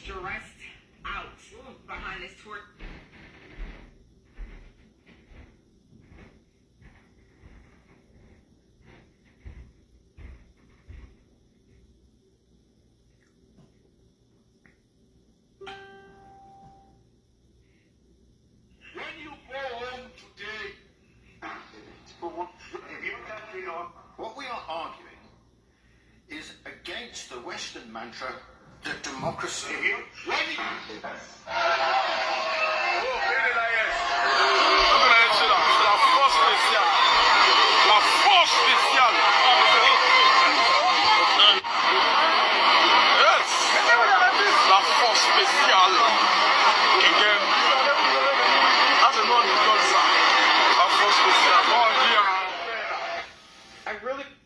stressed out behind this tour. When you go home today, what we are arguing is against the Western mantra that democracy.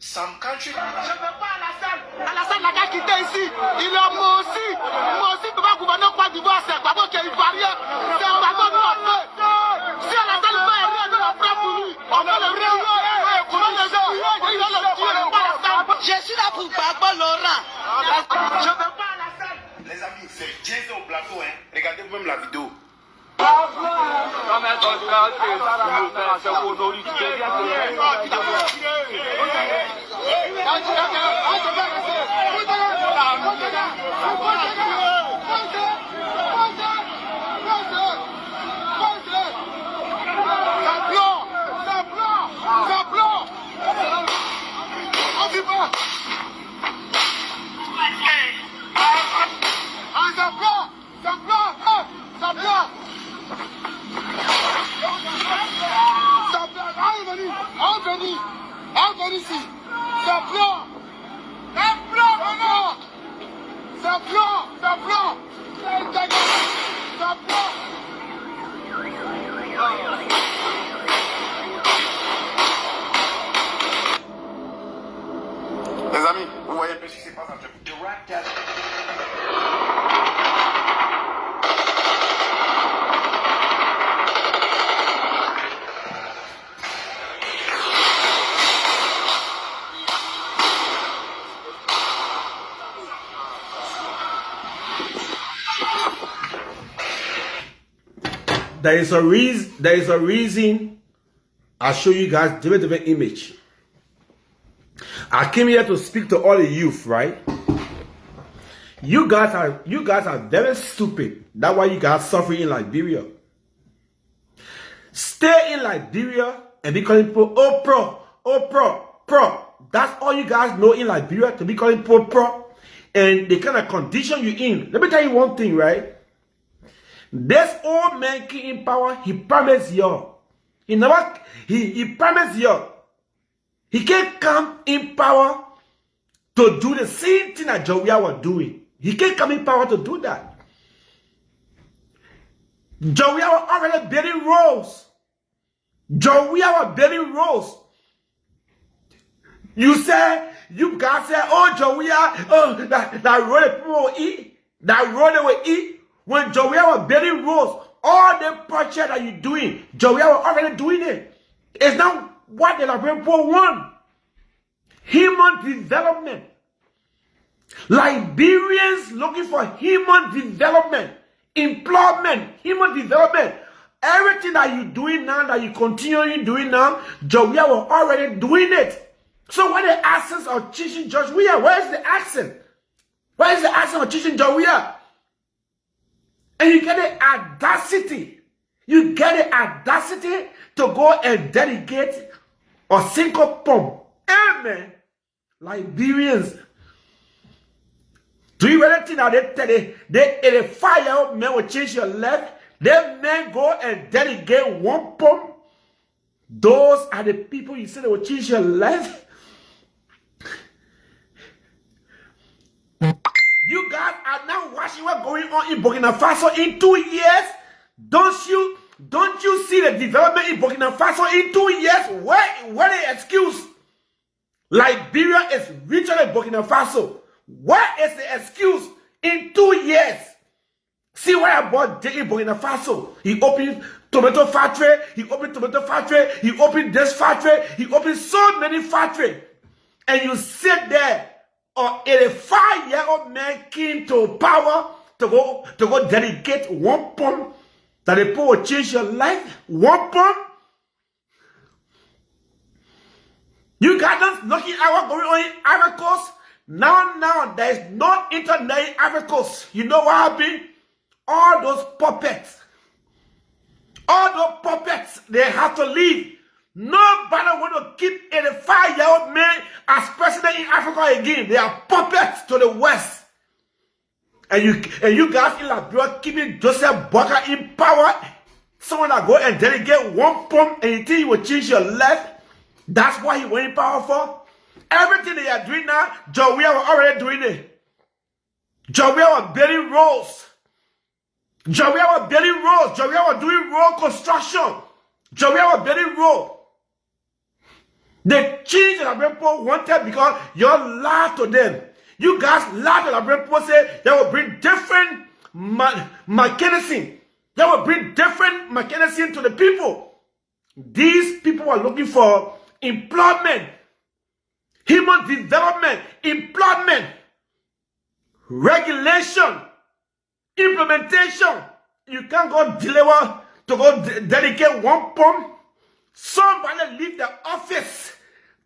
Some countries. Alassane n'a qu'à quitter ici. Il est moi aussi. Moi aussi, tu vas gouverner quoi d'Ivoire, c'est pas bon qu'il y ait une barrière. C'est un bateau de l'enfer. Si Alassane ne fait rien de la frappe pour lui, on va le réunir. Comment les gens, il va le tuer. Je suis là pour Gbagbo Laurent. Je ne veux pas Alassane. Les amis, c'est Jason au plateau, hein. Regardez vous-même la vidéo. Les amis, vous voyez un peu ce qui se passe entre vous. There is a reason I show you guys different image. I came here to speak to all the youth, right? You guys are very stupid. That's why you guys suffering in Liberia. Stay in Liberia and be calling people pro. That's all you guys know in Liberia, to be calling people pro. And they kind of condition you in. Let me tell you one thing, right? This old man came in power, he promised y'all. He promised y'all. He can't come in power to do the same thing that Jawia was doing. He can't come in power to do that. Jawia was already building roads. You guys say, oh, Jawia, oh, that road people will eat. That road they will eat. When Jawia was building roads, all the projects that you're doing, Jawia was already doing it. It's not what the Liberian people want. Human development. Liberians looking for human development. Employment. Human development. Everything that you're doing now, that you continue doing now, Jawia was already doing it. So what the accent of teaching Jawia? Where is the accent? Where is the accent of teaching Jawia? And you get the audacity. You get the audacity to go and dedicate a single pump. Amen. Liberians. Do you really think that they fire men will change your life? They men go and dedicate one pump. Those are the people you say they will change your life. You guys are now watching what's going on in Burkina Faso in 2 years. Don't you see the development in Burkina Faso in 2 years? Where the excuse? Liberia is richer than Burkina Faso. Where is the excuse in 2 years? See what I bought in Burkina Faso. He opened tomato factory. He opened this factory. He opened so many factories. And you sit there, or 85-year-old man came to power to go dedicate 1 pound that the poor will change your life? 1 pound? You got them knocking hour going on in Ivory Coast. Now, there is no internet in Ivory Coast. You know what happened? All those puppets, they have to leave. Nobody want to keep 85-year-old man as president in Africa again. They are puppets to the West. And you guys in Liberia keeping Joseph Boakai in power. Someone that go and delegate 1 pound and you think he will change your life. That's what he went in power for. Everything they are doing now, Jawia was already doing it. Jawia was building roads. Jawia was doing road construction. Jawia was building road. They changed the Liberian people wanted because you lied to them. You guys lied to the Liberian people, say they will bring different mechanism. They will bring different mechanism to the people. These people are looking for employment, human development, employment, regulation, implementation. You can't go deliver to go dedicate 1 pound. Somebody leave the office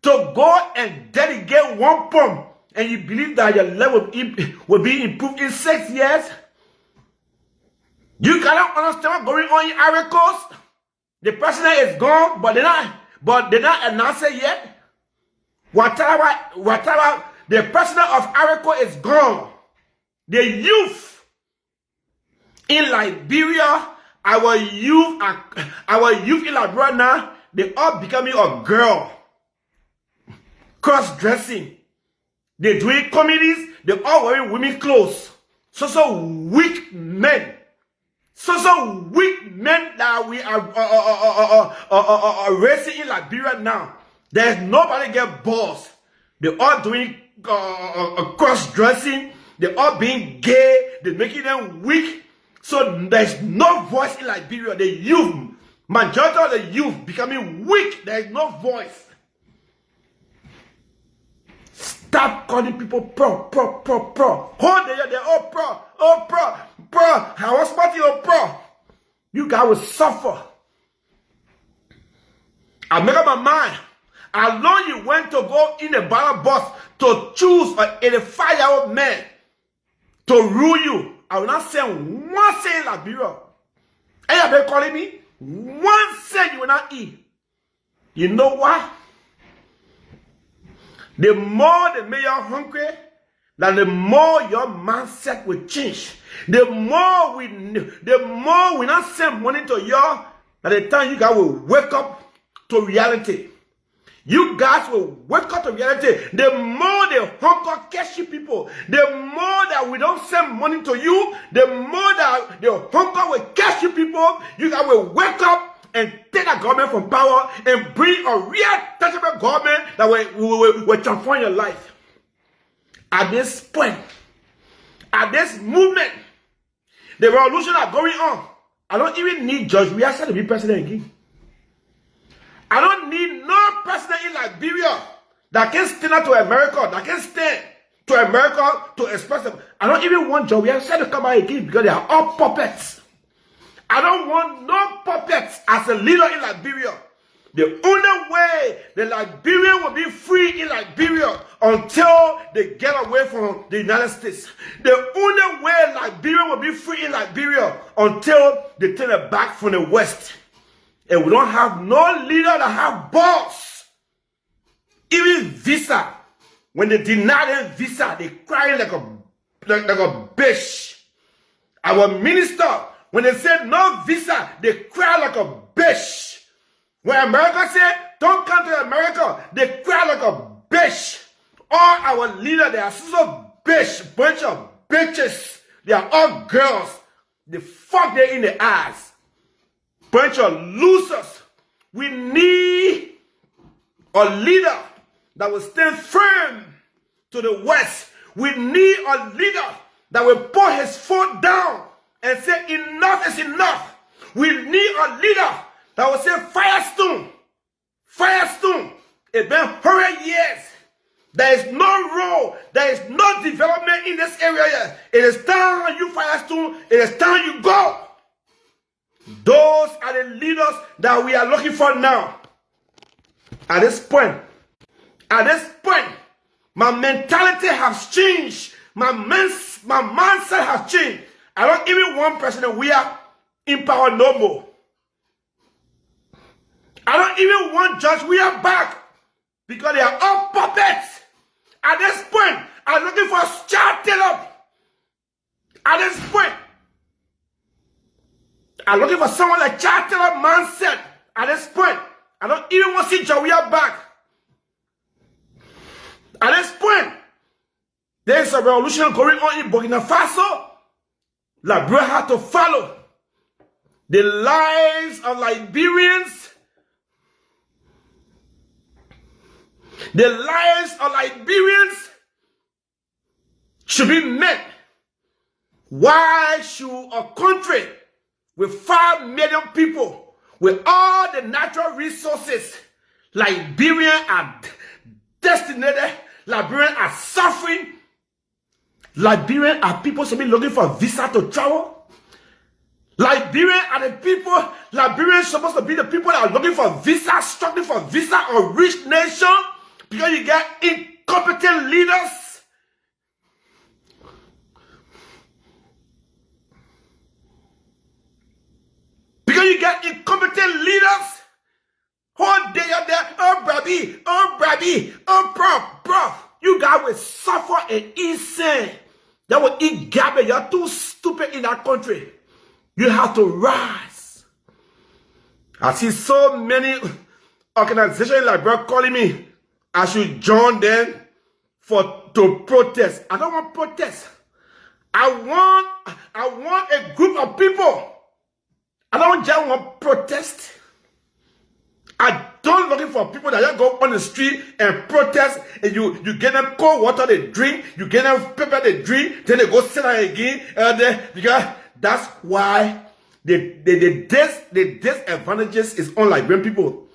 to go and dedicate 1 pound, and you believe that your level will be improved in 6 years? You cannot understand what's going on in Ivory Coast. The president is gone, but they're not announced it yet. Whatever, the president of Ivory Coast is gone. The youth in Liberia, our youth in Liberia now, they all becoming a girl. Cross-dressing. They doing comedies, they all wearing women clothes. So weak men. So weak men that we are racing in Liberia now. There's nobody get boss. They all doing cross-dressing. They all being gay. They're making them weak. So there's no voice in Liberia. The youth, majority of the youth becoming weak. There's no voice. Stop calling people pro. Hold the year, oh pro. How was party oh pro? You guys will suffer. I make up my mind. As long you went to go in the ballot box to choose an 85-year-old man to rule you, I will not say one cent in Liberia. And you been calling me? 1 cent you will not eat. You know what? The more they make you hungry, the more your mindset will change. The more we not send money to you, that the time you guys will wake up to reality. You guys will wake up to reality. The more the hunger catch you people, the more that we don't send money to you, the more that the hunger will catch you people. You guys will wake up and take the government from power and bring a real tangible government that will transform your life. At this point, at this movement, the revolution are going on. I don't even need George Weah to be president again. I don't need no president in Liberia that can stand up to America, that can stand to America to express them. I don't even want George Weah to come out again because they are all puppets. I don't want no puppets as a leader in Liberia. The only way the Liberian will be free in Liberia until they get away from the United States. The only way Liberia will be free in Liberia until they turn it back from the West. And we don't have no leader that have boss. Even visa. When they deny them visa, they cry like a bitch. Our minister, when they say no visa, they cry like a bitch. When America said, don't come to America, they cry like a bitch. All our leaders, they are so bitch, bunch of bitches. They are all girls. They fuck them in the ass. Bunch of losers. We need a leader that will stand firm to the West. We need a leader that will put his foot down and say enough is enough. We need a leader that will say Firestone. It's been 100 years. There is no road. There is no development in this area yet. It is time you Firestone. It is time you go. Those are the leaders that we are looking for now. At this point, my mentality has changed. My mindset has changed. I don't even want President Weah in power no more. I don't even want Judge Weah back because they are all puppets. At this point, I'm looking for a starting up. At this point, I'm looking for someone like charted up mindset. At this point, I don't even want to see Judge Weah back. At this point, there is a revolution going on in Burkina Faso. Liberia had to follow the lives of Liberians. The lives of Liberians should be met. Why should a country with 5 million people, with all the natural resources, Liberians are destinated, Liberians are suffering, Liberians are people should be looking for a visa to travel? Liberians are the people, Liberians supposed to be the people that are looking for visa, struggling for visa, a rich nation, because you get incompetent leaders. Because you get incompetent leaders. Whole day you're there, oh Brabby, oh prof. You guys will suffer and insane. That will eat garbage. You're too stupid in that country. You have to rise. I see so many organizations in Liberia calling me. I should join them to protest. I don't want protest. I want a group of people. I don't just want protest. I don't looking for people that just go on the street and protest, and you get them cold water they drink, you get them pepper they drink, then they go sit down again, because that's why the disadvantages is on Liberian people.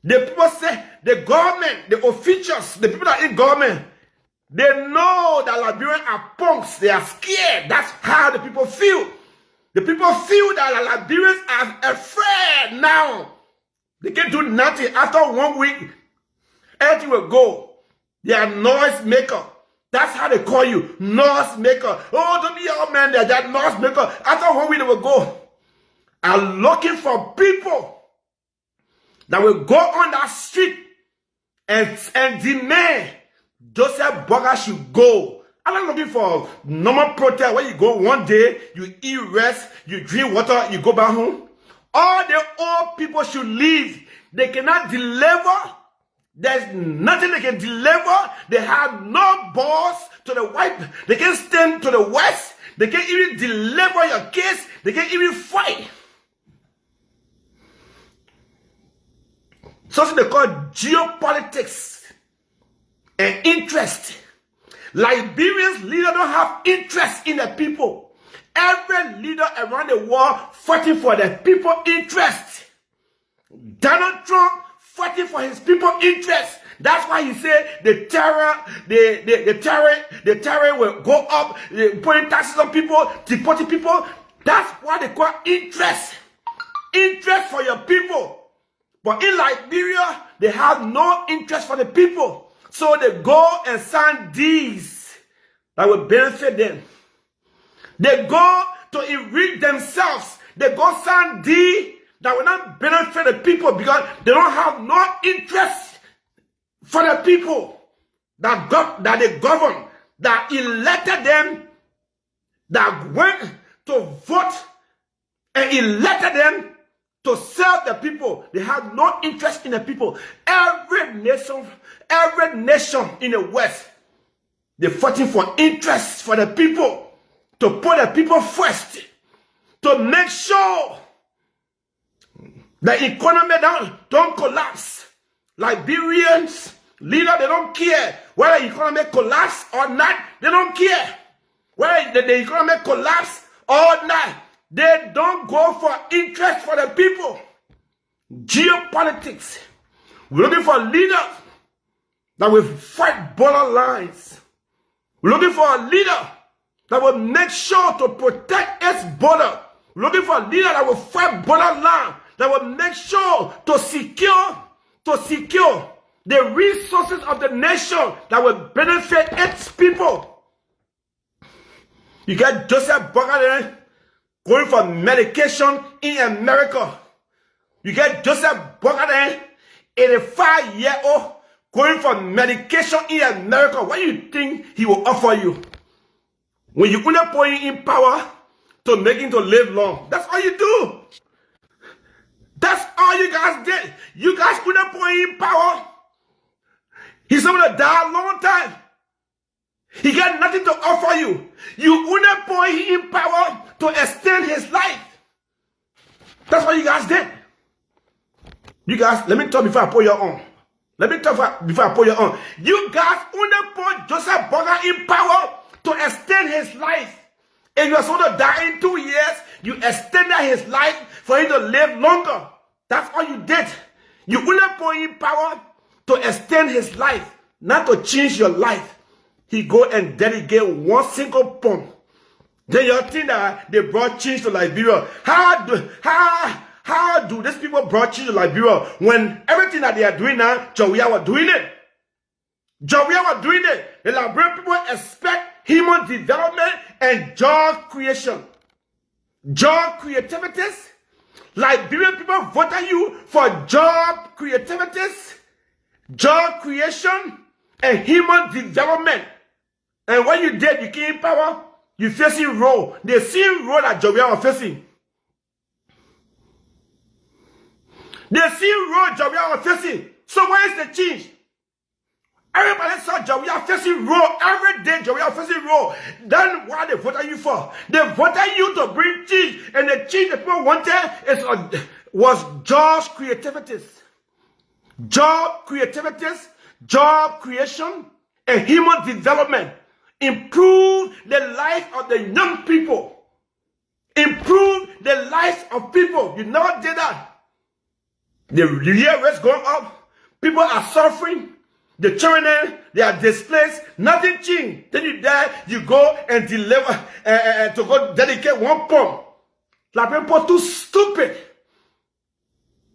The people say, the government, the officials, the people that in government, they know that Liberians are punks, they are scared. That's how the people feel. The people feel that the Liberians are afraid now. They can't do nothing. After 1 week, everything will go. They are noise maker. That's how they call you, noise maker. Oh, don't be your man, they're that noise maker. After 1 week, they will go. I'm looking for people that will go on that street and demand Joseph Boga should go. I'm not looking for normal protest where you go one day, you eat, rest, you drink water, you go back home. All the old people should leave. They cannot deliver. There's nothing they can deliver. They have no boss to the white. They can't stand to the west. They can't even deliver your case. They can't even fight. Something they call geopolitics and interest. Liberians leaders don't have interest in the people. Every leader around the world fighting for the people interest. Donald Trump fighting for his people interest. That's why he said the terror will go up, putting taxes on people, deporting people. That's what they call interest. Interest for your people. But in Liberia, they have no interest for the people. So they go and sign deeds that will benefit them. They go to enrich themselves. They go sign deeds that will not benefit the people because they don't have no interest for the people that they govern, that elected them, that went to vote and elected them to serve the people. They have no interest in the people. Every nation in the West, they're fighting for interest for the people, to put the people first, to make sure the economy don't collapse. Liberians, leaders, they don't care whether the economy collapse or not. They don't care whether the economy collapse or not. They don't go for interest for the people. Geopolitics. We're looking for leaders that will fight borderlines. We're looking for a leader that will make sure to protect its border. We're looking for a leader that will fight borderline, that will make sure to secure the resources of the nation that will benefit its people. You got Joseph Boga going for medication in America. You get Joseph Boga, 85-year-old, going for medication in America. What do you think he will offer you? When you only put him in power to make him to live long. That's all you do. That's all you guys did. You guys only put him in power. He's going to die a long time. He got nothing to offer you. You only put him in power to extend his life. That's what you guys did. You guys, let me talk before I put your on. Let me talk before I put your on. You guys only put Joseph Boga in power to extend his life. If you are supposed to die in 2 years, you extended his life for him to live longer. That's all you did. You only put him in power to extend his life, not to change your life. He go and dedicate one single pump. Then you think that they brought change to Liberia. How do these people brought change to Liberia when everything that they are doing now, Jawia was doing it? Jawia was doing it. The Liberian people expect human development and job creation. Job creativities. Liberian people voted you for job creativities, job creation, and human development. And when you did, you came in power, you facing role. The same role that Jawia was facing. The same role Jawia was facing. So where is the change? Everybody saw Jawia facing role every day. Jawia facing role. Then what they voted you for? They voted you to bring change, and the change the people wanted was job creativities, job creation, and human development. Improve the life of the young people. Improve the lives of people. You never did that. The real rate's going up. People are suffering. The children, they are displaced. Nothing changed. Then you die, you go and deliver, to go dedicate one pump. Like people too stupid.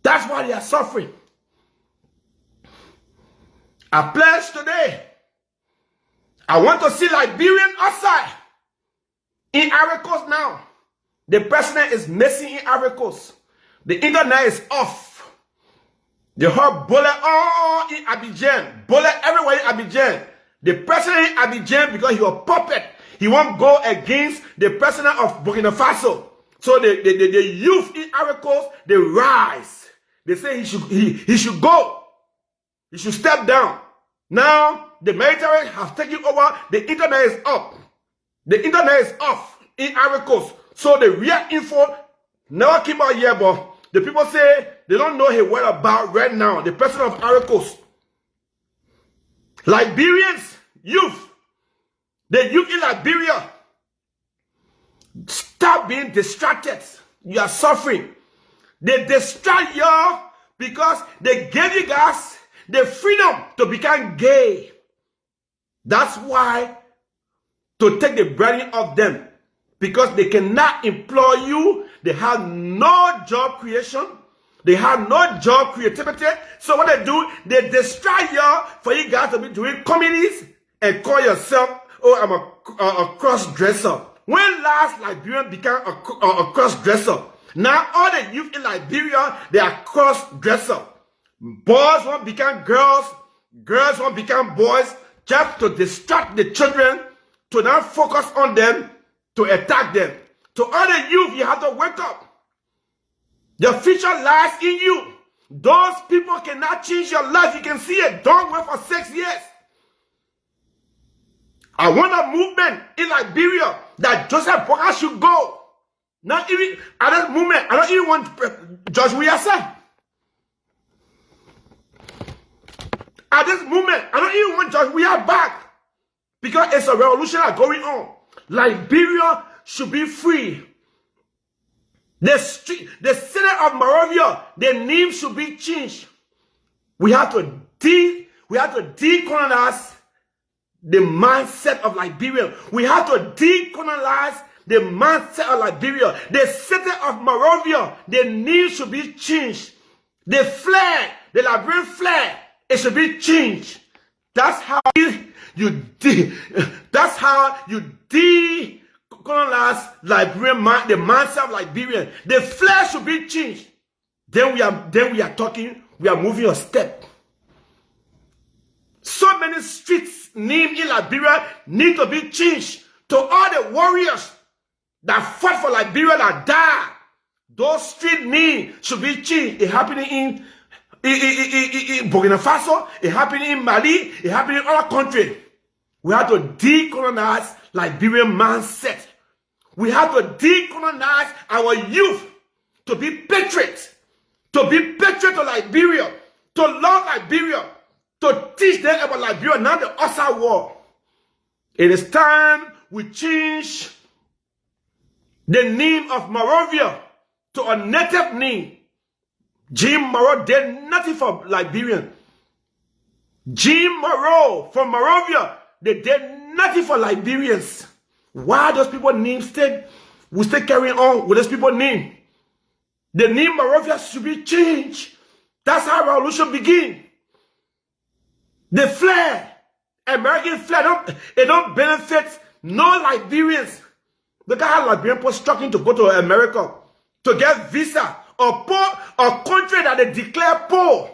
That's why they are suffering. I pledge today. I want to see Liberian outside. In Ivory Coast now. The president is missing in Ivory Coast. The internet is off. The whole bullet all in Abidjan. Bullet everywhere in Abidjan. The president in Abidjan, because he was puppet, he won't go against the president of Burkina Faso. So the youth in Ivory Coast, they rise. They say he should go. He should step down. Now, the military has taken over. The internet is up. The internet is off in Ivory Coast. So the real info never came out here, but the people say they don't know his whereabouts right now. The president of Ivory Coast. Liberians, youth. The youth in Liberia. Stop being distracted. You are suffering. They distract y'all because they gave you guys the freedom to become gay. That's why, to take the burden off them. Because they cannot employ you. They have no job creation. They have no job creativity. So what they do, they distract y'all for you guys to be doing comedies and call yourself, oh, I'm a cross-dresser. When last Liberian became a cross-dresser? Now all the youth in Liberia, they are cross-dresser. Boys won't become girls. Girls won't become boys. Just to distract the children, to not focus on them, to attack them. To all the youth, you have to wake up. The future lies in you. Those people cannot change your life. You can see it. Don't wait for 6 years. I want a movement in Liberia that Joseph Boga should go. Not even at that movement. I don't even want George Weah. At this moment, I don't even want George Weah back. Because it's a revolution that's going on. Liberia should be free. The Senate of Moravia, the name should be changed. We have to We have to decolonize the mindset of Liberia. We have to decolonize the mindset of Liberia. The city of Monrovia, the name should be changed. The flag, the Liberian flag, it should be changed. That's how you decolonize Liberian the mindset of Liberia. The flag should be changed. Then we are talking, we are moving a step. So many streets named in Liberia need to be changed. To all the warriors that fought for Liberia that died, those street names should be changed. It happening in Burkina Faso, it happening in Mali, it happening in other countries. We have to decolonize Liberian mindset. We have to decolonize our youth to be patriots, to Liberia, to love Liberia, to teach them about Liberia, not the outside world. It is time we change the name of Monrovia to a native name. Jim Monroe did nothing for Liberian. Jim Monroe from Monrovia, they did nothing for Liberians. Why those people names we still carrying on with those people name? The name Monrovia should be changed. That's how revolution begins. The flag, American flag, it don't benefit no Liberians. Look at how Liberian people struggling to go to America to get visa. A country that they declare poor,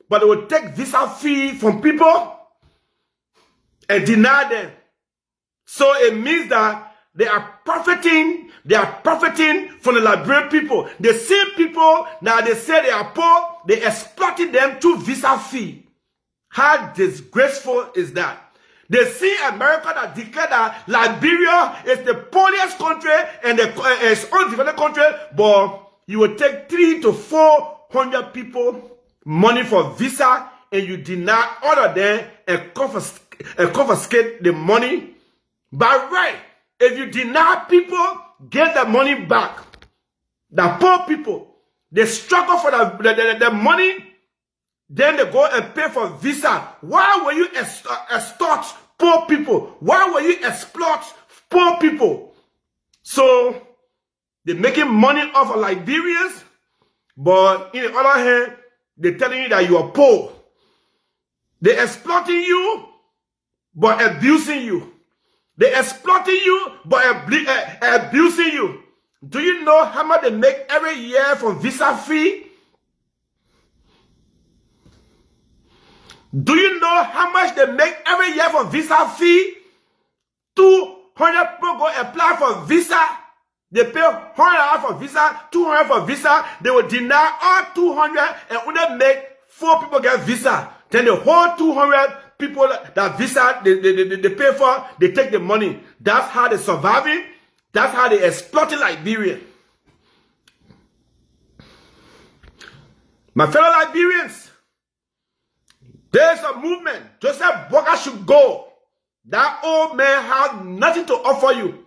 but they will take visa fee from people and deny them. So it means that they are profiting from the Liberian people. The same people that they say they are poor, they exploited them through visa fee. How disgraceful is that? They see America that declare that Liberia is the poorest country and it's undeveloped country, but you will take 300 to 400 people money for visa and you deny all of them and confiscate the money. By right, if you deny people, get the money back. The poor people, they struggle for the money, then they go and pay for visa. Why will you extort poor people? Why will you exploit poor people? So, they're making money off of Liberians, but in the other hand, they're telling you that you are poor. They're exploiting you, but abusing you. They're exploiting you, but abusing you. Do you know how much they make every year from visa fee? Do you know how much they make every year from visa fee? 200 people go apply for visa. They pay $100 for visa, $200 for visa. They will deny all 200 and only make 4 people get visa. Then the whole 200 people that visa they pay for, they take the money. That's how they're surviving. That's how they exploiting Liberia. My fellow Liberians, there's a movement. Joseph Boga should go. That old man has nothing to offer you.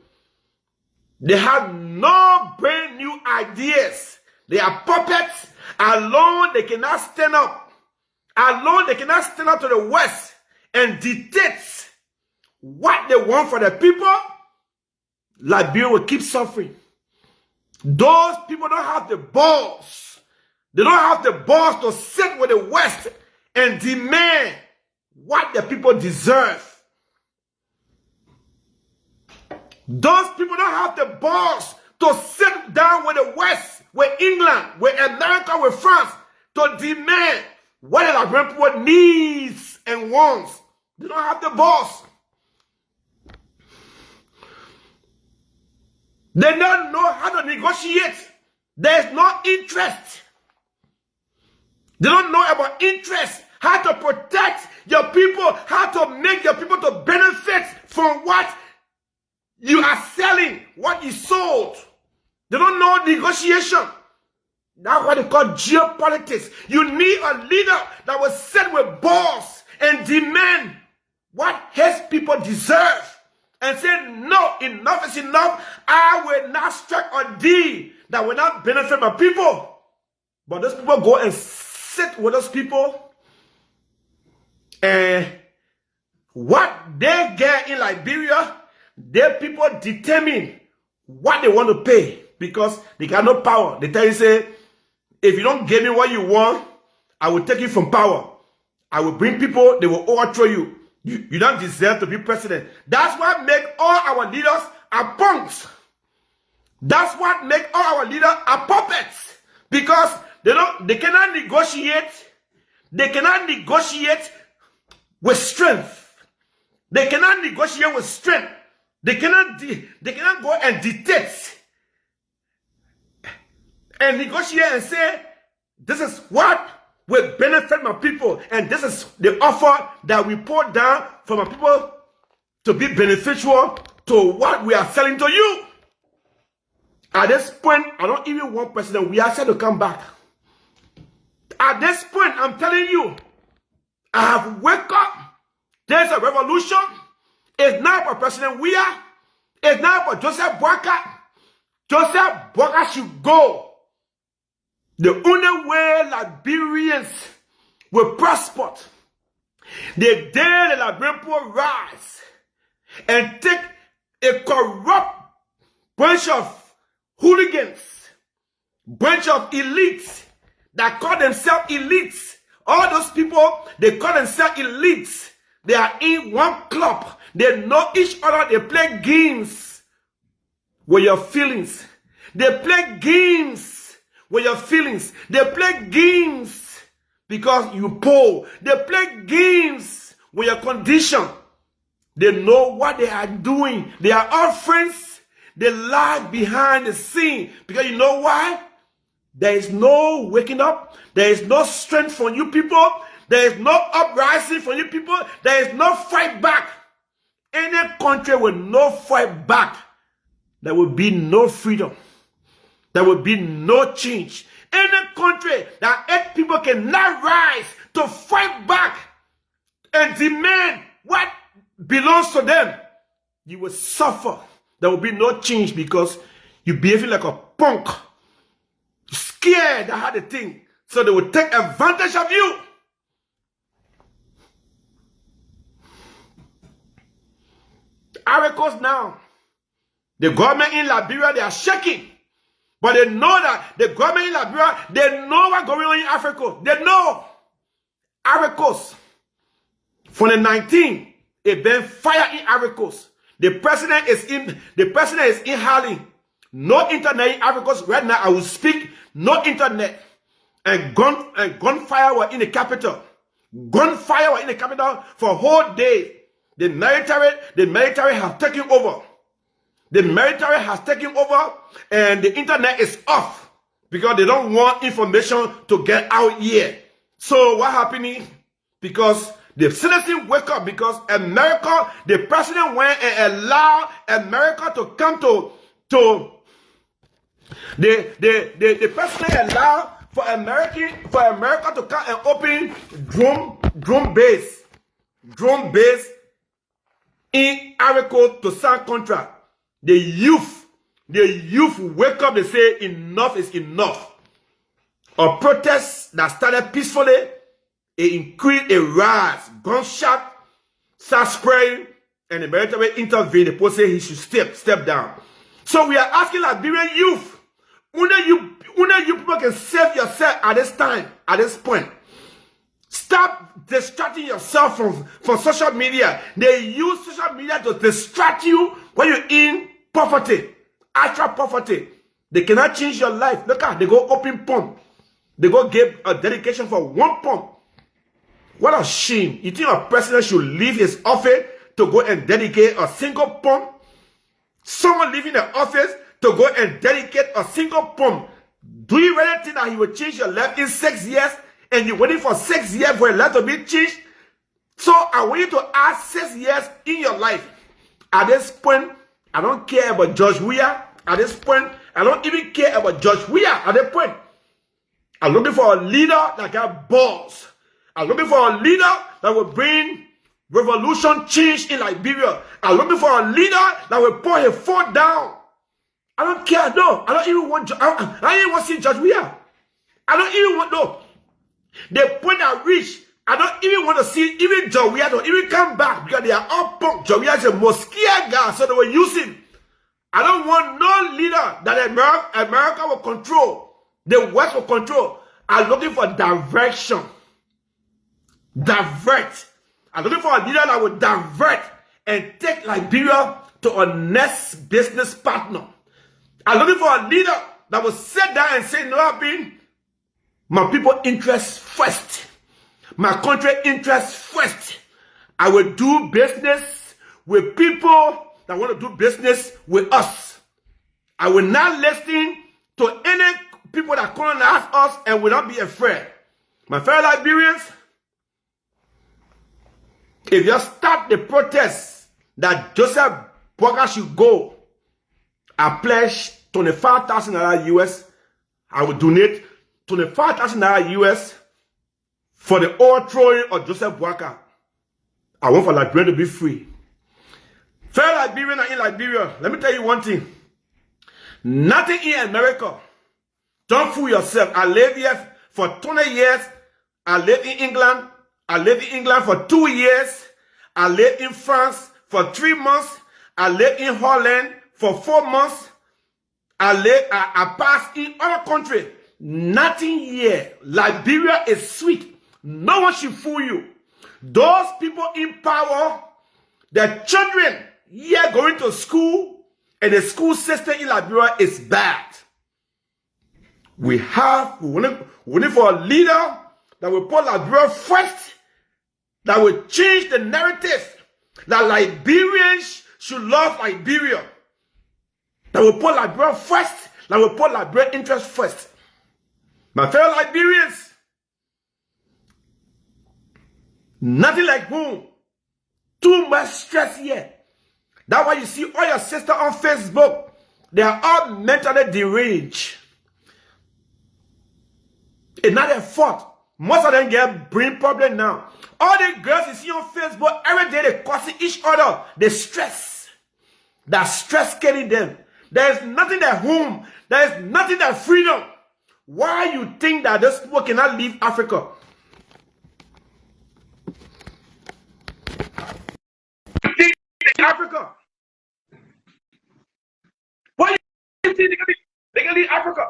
They have no brand new ideas. They are puppets. Alone, they cannot stand up. Alone, they cannot stand up to the West and dictate what they want for the people. Liberia will keep suffering. Those people don't have the balls. They don't have the balls to sit with the West and demand what the people deserve. Those people don't have the balls to sit down with the West, with England, with America, with France, to demand what the Liberian people needs and wants. They don't have the balls. They don't know how to negotiate. There's no interest. They don't know about interest, how to protect your people, how to make your people to benefit from what you are selling, what you sold. They don't know negotiation. That's what they call geopolitics. You need a leader that will sit with balls and demand what his people deserve. And say, no, enough is enough. I will not strike a deal that will not benefit my people. But those people go and sit with those people And what they get in Liberia, their people determine what they want to pay because they got no power. They tell you, say, if you don't give me what you want, I will take you from power. I will bring people, they will overthrow you. You don't deserve to be president. That's what make all our leaders are punks. That's what make all our leaders are puppets. Because they cannot negotiate. They cannot negotiate with strength. They cannot negotiate with strength. They cannot go and dictate and negotiate and say, this is what will benefit my people, and this is the offer that we put down for my people to be beneficial to what we are selling to you. At this point, I don't even want President Wiase to come back. At this point, I'm telling you, I have woke up. There's a revolution. It's not for President Wiase. It's not for Joseph Boakai. Joseph Boakai should go. The only way Liberians will prosper, the day the Liberian people rise and take a corrupt bunch of hooligans, bunch of elites that call themselves elites. All those people, they call themselves elites. They are in one club. They know each other. They play games with your feelings. They play games with your feelings. They play games because you poor. They play games with your condition. They know what they are doing. They are all friends. They lie behind the scene. Because you know why? There is no waking up. There is no strength for you people. There is no uprising for you people. There is no fight back. Any country with no fight back, there will be no freedom. There will be no change. Any country that 8 people cannot rise to fight back and demand what belongs to them, you will suffer. There will be no change because you're behaving like a punk. You're scared of how they think. So they will take advantage of you. Articles now. The government in Liberia, they are shaking. But they know that the government in Liberia, they know what's going on in Africa. They know. Articles. For the 19th, it been fire in Articles. The president is in Harlem. No internet in Articles. Right now, I will speak. No internet. And gunfire were in the capital. Gunfire were in the capital for a whole day. The military have taken over. The military has taken over and the internet is off because they don't want information to get out here. So what happening? Because the citizens wake up because America, the president went and allowed America to come to the president allowed for America to come and open drone base in Arico to sign contract. The youth wake up, they say enough is enough. A protest that started peacefully, it increased a rise, gunshot, start spraying, and the military intervened. The people say he should step down. So we are asking Liberian youth, when you people can save yourself at this time, at this point. Stop distracting yourself from social media. They use social media to distract you when you're in poverty, actual poverty. They cannot change your life. Look at, they go open pump. They go give a dedication for 1 pump. What a shame. You think a president should leave his office to go and dedicate a single pump? Someone leaving the office to go and dedicate a single pump. Do you really think that he will change your life in 6 years? And you're waiting for 6 years for your life to be changed? So I want you to add 6 years in your life. At this point, I don't care about George Weah. At this point, I don't even care about George Weah. At this point, I'm looking for a leader that got balls. I'm looking for a leader that will bring revolution change in Liberia. I'm looking for a leader that will put his foot down. I don't care, no. I don't even want I don't even want to see George Weah. I don't even want, no. The point I reach, I don't even want to see even Jawia don't even come back because they are all punk. Jawia is a Mosquito guy, so they will use him. I don't want no leader that America will control. The West will control. I'm looking for direction. Divert. I'm looking for a leader that will divert and take Liberia to a next business partner. I'm looking for a leader that will sit down and say, no, I've been my people interest first. My country interest first. I will do business with people that want to do business with us. I will not listen to any people that colonize us and will not be afraid. My fellow Liberians, if you stop the protest that Joseph Boakai should go, I pledge $25,000 US. I will donate $25,000 US for the overthrowing of Joseph Boakai. I want for Liberia to be free. Fellow Liberian and in Liberia, let me tell you one thing. Nothing in America. Don't fool yourself. I live here for 20 years. I live in England. I lived in England for 2 years. I lived in France for 3 months. I lived in Holland for 4 months. I passed in other countries. Nothing here. Liberia is sweet. No one should fool you. Those people in power, their children here going to school, and the school system in Liberia is bad. We're waiting for a leader that will put Liberia first, that will change the narrative that Liberians should love Liberia, that will put Liberia first, that will put Liberia interest first. My fellow Liberians, nothing like home. Too much stress here. That's why you see all your sisters on Facebook. They are all mentally deranged. It's not their fault. Most of them get brain problem now. All the girls you see on Facebook, every day they cussing each other. They stress. That stress killing them. There is nothing at home. There is nothing at freedom. Why you think that those people cannot leave Africa? Africa. Why you think they can leave Africa?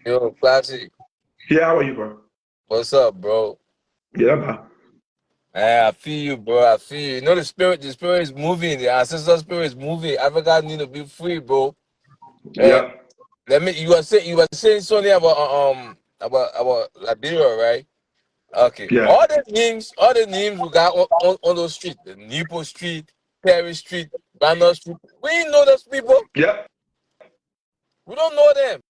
Yo, Classy. Yeah, how are you, bro? What's up, bro? Yeah, man. I feel you, bro. I feel you. You know the spirit is moving. The ancestor spirit is moving. Africa need to be free, bro. Yeah. You were saying something about Liberia, right? Okay. Yeah. All the names we got on those streets, the Nipo Street, Perry Street, Banner Street. We ain't know those people. Yeah. We don't know them.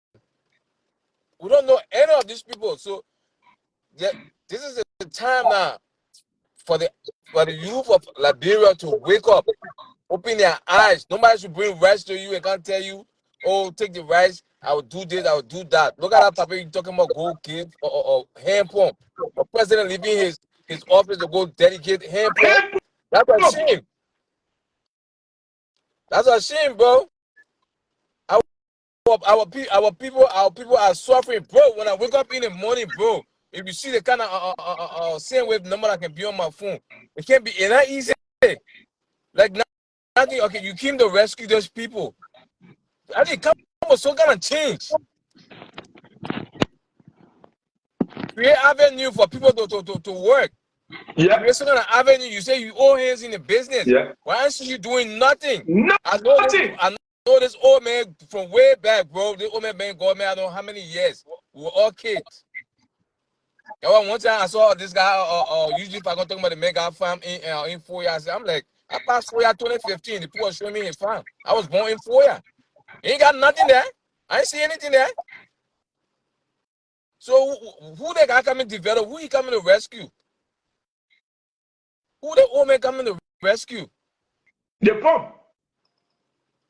We don't know any of these people. So this is the time now for the youth of Liberia to wake up, open their eyes. Nobody should bring rice to you and can't tell you, oh, take the rice, I will do this, I will do that. Look at that papa you talking about gold give or hand pump. The president leaving his office to go dedicate hand pump. That's a shame. That's a shame, bro. Our people are suffering, bro. When I wake up in the morning, bro, if you see the kind of same wave number that can be on my phone, it can't be. It's not easy. Like nothing. Okay, you came to rescue those people. I think come with some kind of change. Create avenue for people to work. Yeah. Create some kind of avenue. You say you all hands in the business. Yeah. Why aren't you doing nothing? Nothing. I know this old man from way back, bro. This old man been government, I don't know how many years. We were all kids. One time I saw this guy, usually if I go talk about the mega farm in 4 years, I'm like, I passed 4 years 2015. The people showing me his farm. I was born in 4 years. Ain't got nothing there. I ain't see anything there. So who the guy coming to develop? Who he coming to rescue? Who the old man coming to rescue? The pump.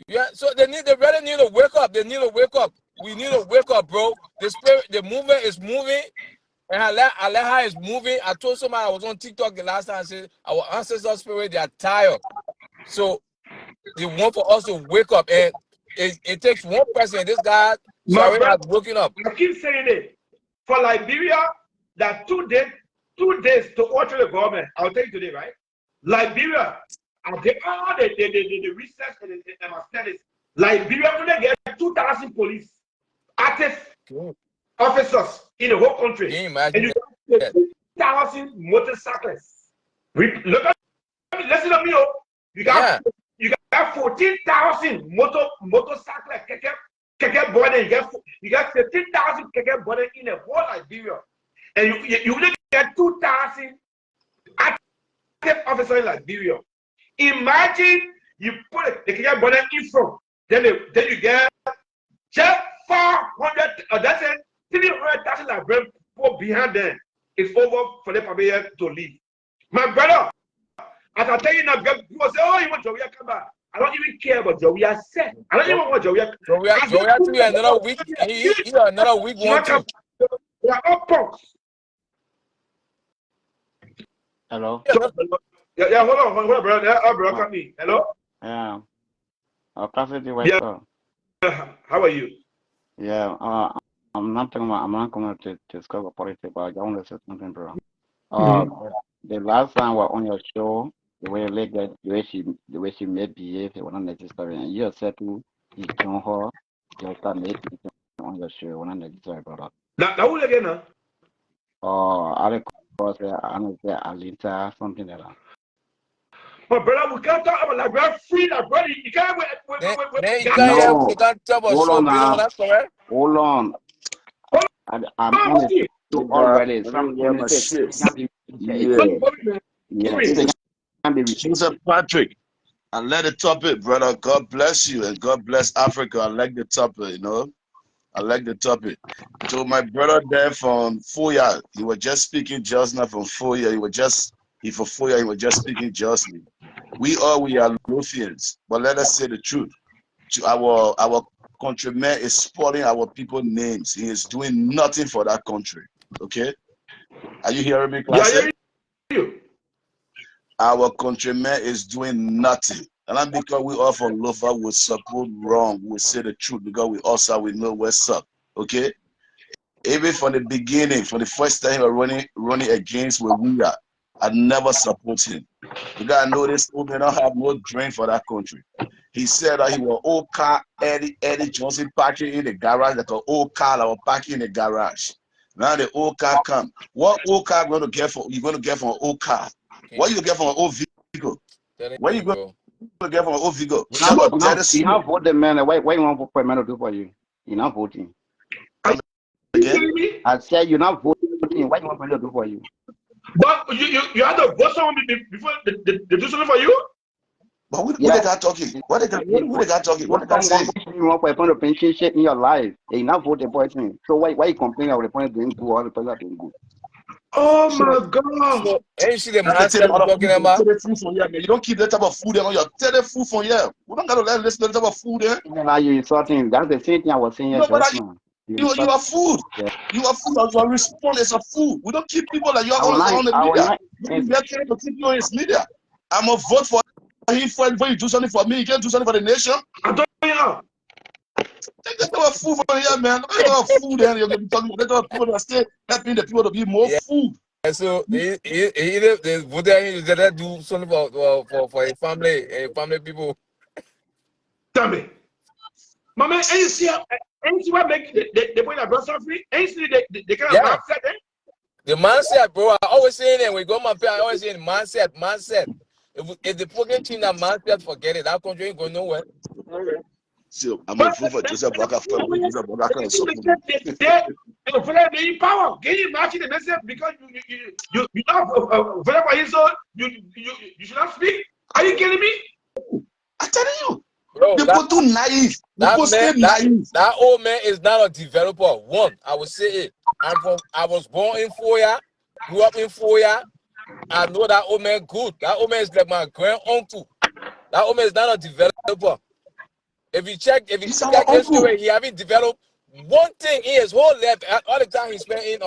Yeah, so they really need to wake up. They need to wake up. We need to wake up, bro. The spirit, the movement is moving. And I let how it's moving. I told somebody I was on TikTok the last time. I said our ancestral spirit, they are tired. So they want for us to wake up. And it takes one person. This guy has woken up. I keep saying it. For Liberia, that 2 days to alter the government. I'll tell you today, right? Liberia, all the research and the studies, Liberia only get 2,000 police active officers in the whole country. Can you imagine? And you got 2,000 motorcyclists. Listen to me, you got 14,000 motorcyclists. Keke border, you got 15,000 keke border in the whole Liberia, and you only get 2,000 active officers in Liberia. Imagine you put the keke border in front, then you get just 400. That's it. 300,000 Liberian people behind them. It's over for the Pabaya to leave. My brother, as I tell you now, people say, "Oh, you want Joey come back?" I don't even care about Joey. I said, I don't even want Joey. Joey to you another week. He another week one too. They are all punks. Hello. Yeah, hold on, brother. Brother, come in. Hello. Yeah. I'll pass it to you. How are you? Yeah. I'm not going to discuss politics, but I want to say something, bro. The last time we're on your show, the way she made behave, it was not necessary. And you said to you join her, you start making on your show, it was not necessary, brother. Now who again, huh? I recall Alita, something like that. But brother, we can't talk about like we're free, like brother. You can't wait. You can't talk about show now. That's correct. Hold on. I'm on it already. Mr. Patrick, I like the topic, brother. God bless you and God bless Africa. I like the topic, I like the topic. So my brother there from Foya, he was just speaking just now from Foya. He was just speaking justly. We are Lothians, but let us say the truth. Our countryman is spoiling our people's names. He is doing nothing for that country. Okay? Are you hearing me, classic? Yeah. Our countryman is doing nothing. And not because we all from Lofa will support wrong, we say the truth, because we know what's up. Okay? Even from the beginning, from the first time we were running against where we are, I never support him. Because I know this old man don't have no drain for that country. He said that he was old car Eddie Johnson parking in the garage, like an old car that was parking in the garage. Now the old car come. What old car you're going to get from an old car? What you get from an old vehicle? What you going to get from an old vehicle? You not vote the man. Why you want for a man to do for you? You're not voting. Again? I said you're not voting. Why you want to do for you? But you had to vote someone before they do something for you? But what they got talking? What they got talking? What they got saying? You want for a point of pension shit in your life. You not vote the person. So why you complain about the point doing good or the person doing good? Oh my God! And you see the mindset we're talking about? You don't keep that type of food there on your food from here. We don't gotta let listen to that type of food there. Now you insulting. That's the same thing I was saying. No, but you are food. Yeah. You are food. You are responsible as a food. We don't keep people like you on the media. We are trying to keep you on his media. I'm gonna vote for him before you do something for me. You can't do something for the nation. I'm telling you now. Take that type of food from here, man. That type of food there. You're gonna be talking about that type of people that stay helping the people to be more food. And so they vote that do something for a family people. Tell me, Mama, and you see what make they put that brother free? And you see they kind of mindset there. The mindset, bro. I always say that when we go my pay, I always say mindset. If the fucking team that mindset, forget it. That country ain't going nowhere. So I'm a fool for Joseph Baka family. Joseph Baka can support me. They in power. Can you imagine the message? Because you not vote for him, so you should not speak. Are you kidding me? I'm telling you. Bro, people too naive. That old man is not a developer. One, I would say it. I was born in Foya, grew up in Foya. I know that old man good. That old man is like my grand uncle. That old man is not a developer. If you check his story, he haven't developed one thing in his whole life. All the time he spent in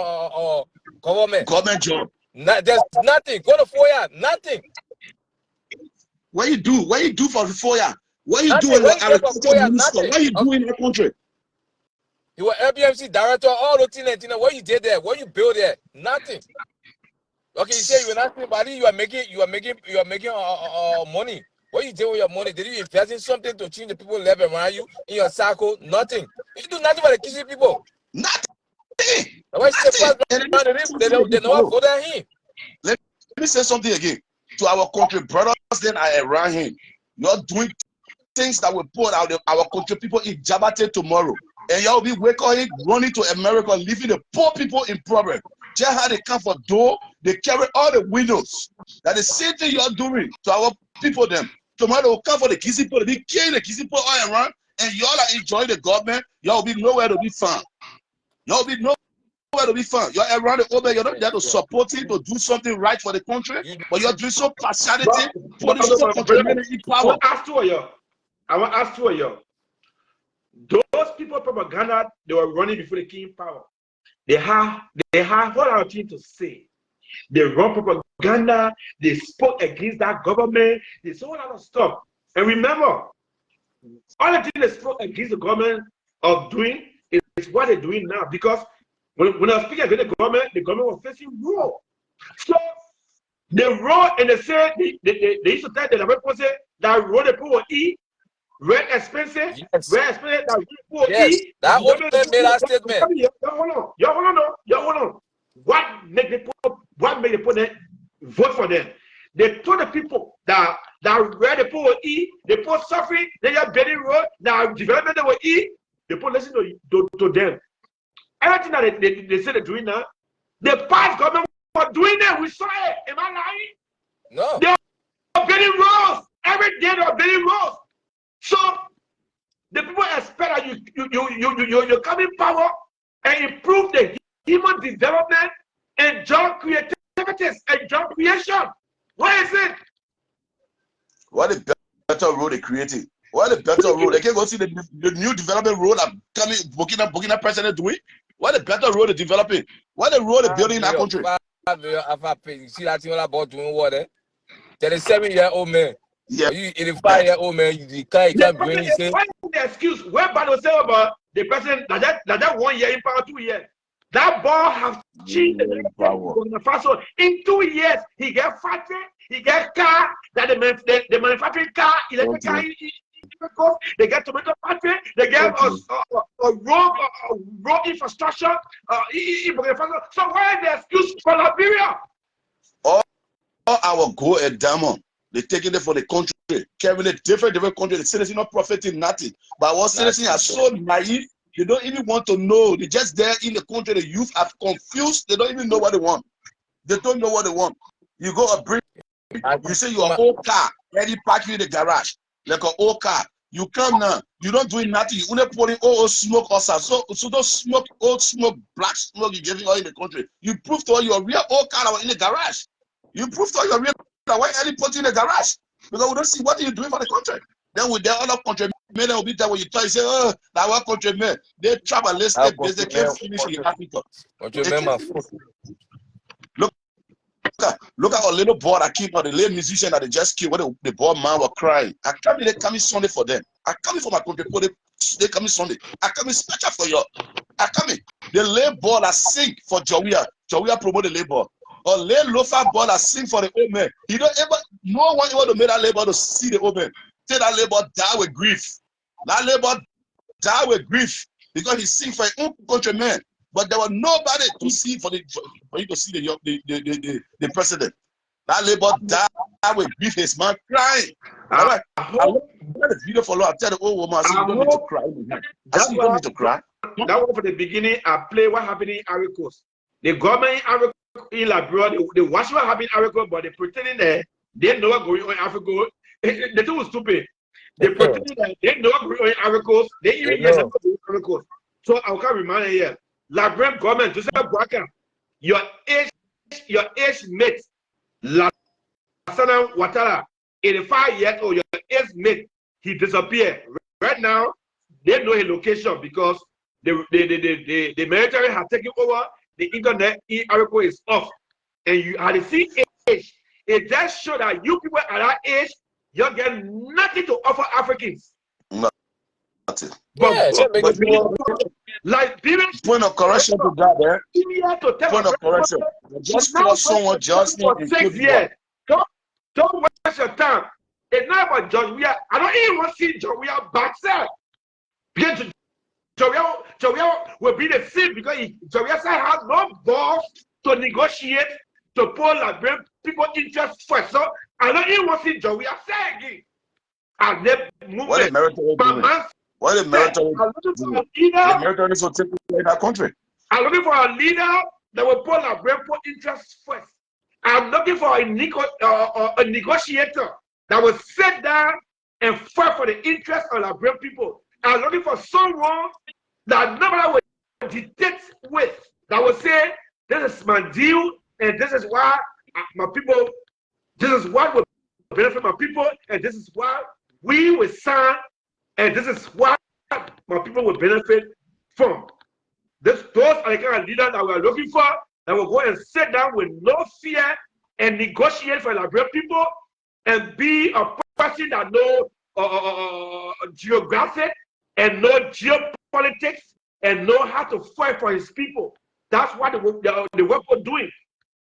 government job. There's nothing. Go to Foya, nothing. What you do? What you do for Foya? What you do? What you do in that country? You were LBMC director, all the things. What you did there? What you built there? Nothing. Okay, you say you were not but you are making money. What you did with your money? Did you invest in something to change the people live around you in your circle? Nothing. You do nothing but kissing people. Nothing. Why say first they never go down here. Let me say something again to our country brothers. Then I around him. You're doing things that will put our country people in Jabate tomorrow, and y'all be waking running to America, leaving the poor people in problem. Just how they come for door, they carry all the windows. That the same thing you're doing to our people. Them tomorrow they will come for the kissy people, they be killing the kissy people all around, and y'all are enjoying the government. Y'all will be nowhere to be found. Y'all will be nowhere to be found. You're around the open. You're not there to support it, to do something right for the country, but you're doing so partiality, putting some countrymen in power. I want to ask you, yo. Those people propaganda they were running before they came in power. They have what our team to say. They run propaganda. They spoke against that government. They said a lot of stuff. And remember, all the things they spoke against the government of doing is what they're doing now. Because when I was speaking against the government was facing war. So they wrote and they said they used to tell the people say that road the people eat. Rent expensive, Yes. rent expensive. Yes, that old man made that statement. Hold on. What made the people vote for them? They told the people that where the people will eat, the people suffering, they are building road, now development they will eat. The people listen to them. Everything that they say they're doing now, the past government was doing it. We saw it. Am I lying? No. They are building roads. Every day they are building roads. So the people expect that you come in power and improve the human development and job creativity and job creation. Where is it? What a better road they creating. What a better road. They can go see the new development road that coming Burkina President doing. What a better road they're developing. What a road they're building in our country. You see that thing all about doing what? 37-year-old man. Yeah. You 85-year-old man, you can't bring it. Say, what is the excuse? Where Bado say about the president that 1 year in power, 2 years? That ball has changed the in 2 years. He get factory, he get car, that the manufacturing car, electric car, they get tomato factory, they get a road infrastructure, so where is the excuse for Liberia? All our gold and diamond. They're taking it for the country, carrying it different countries. The citizens not profiting nothing. But our citizens are so naive, they don't even want to know. They're just there in the country. The youth are confused. They don't even know what they want. They don't know what they want. You go and bring, you say your old car, ready park you in the garage, like an old car. You come now, you don't do nothing. You only put in old smoke or something. So those smoke, old smoke, black smoke you're giving all in the country. You prove to all your real old car that were in the garage. You prove to all your real. Why are you putting in the garage? Because we don't see what are you doing for the country. Then with the other countrymen, they will be there when you tell you say, oh, that one countrymen, they travel less they can't finish in Africa. Look at a little boy that keep on the little musician that they just killed when the boy man was crying. I can't be coming Sunday for them. I coming for my country, they coming Sunday. I coming special for you. I coming. The little boy that sing for Jawia promote the labor. Or lay loafer boy that sing for the old man. He don't ever, no one ever to make that labor to see the old man. Say that labor die with grief. That labor die with grief because he sing for his own countrymen. But there was nobody to see for you to see the president. That labor die with grief. His man crying. I look at the video for I tell the old woman, I said, you don't need to cry. I said, you don't need to cry. That one for the beginning, I play what happened in Ivory Coast. The government in Liberia, they watch what happened in Africa, but they pretending that they know what going on in Africa. The thing was stupid. They pretending that they know what going on in Africa. They even hear something in Africa. So I can remind you here, Liberian government, Joseph Boakai, your age mate, Lassana Ouattara, 85 years old, your age mate, he disappeared. Right now, they know his location because the military has taken over. The internet in Africa is off, and you at the same age, it just shows that you people at that age, you get nothing to offer Africans. Nothing. But Liberian Point of correction to that, eh? to tell Point of correction. Just call someone just for 6 years. Don't waste your time. It's not about George Weah. I don't even want to see George Weah backside. Because George Weah will be the same because George Weah has no balls to negotiate to put Liberian people interest first. So I don't even want to see George Weah say again. And then what is military doing? What is military doing? The military is take in that country. I'm looking for a leader that will put Liberian people interest first. I'm looking for a negotiator that will sit down and fight for the interest of Liberian people. I'm looking for someone that nobody will dictate with, that will say, this is my deal, and this is why my people, this is what will benefit my people, and this is why we will sign, and this is what my people will benefit from. Those are the kind of leaders that we are looking for, that will go and sit down with no fear and negotiate for Liberian people and be a person that knows geographic and know geopolitics and know how to fight for his people. That's what the work we're doing.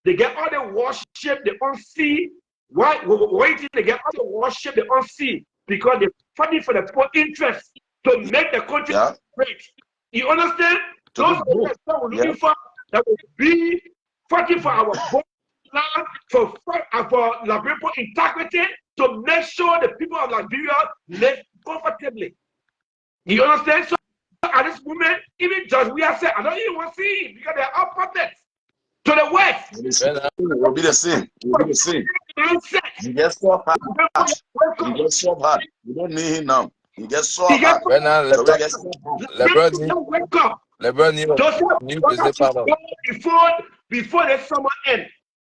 They get all the warship they don't see. Why? Waiting, they get all the warship they don't see because they're fighting for the people interest to make the country great. You understand? Those are the that we're looking for, that will be fighting for our land, for Liberian integrity, to make sure the people of Liberia live comfortably. You understand? So at this moment, even Judge Weah said, I don't even want to see him because they're all puppets to the west. It will be the same. It will be the same. You get so hard. You get so hard. You don't need him now. You get so hard. Right now, LeBron need business partner. Before the summer end,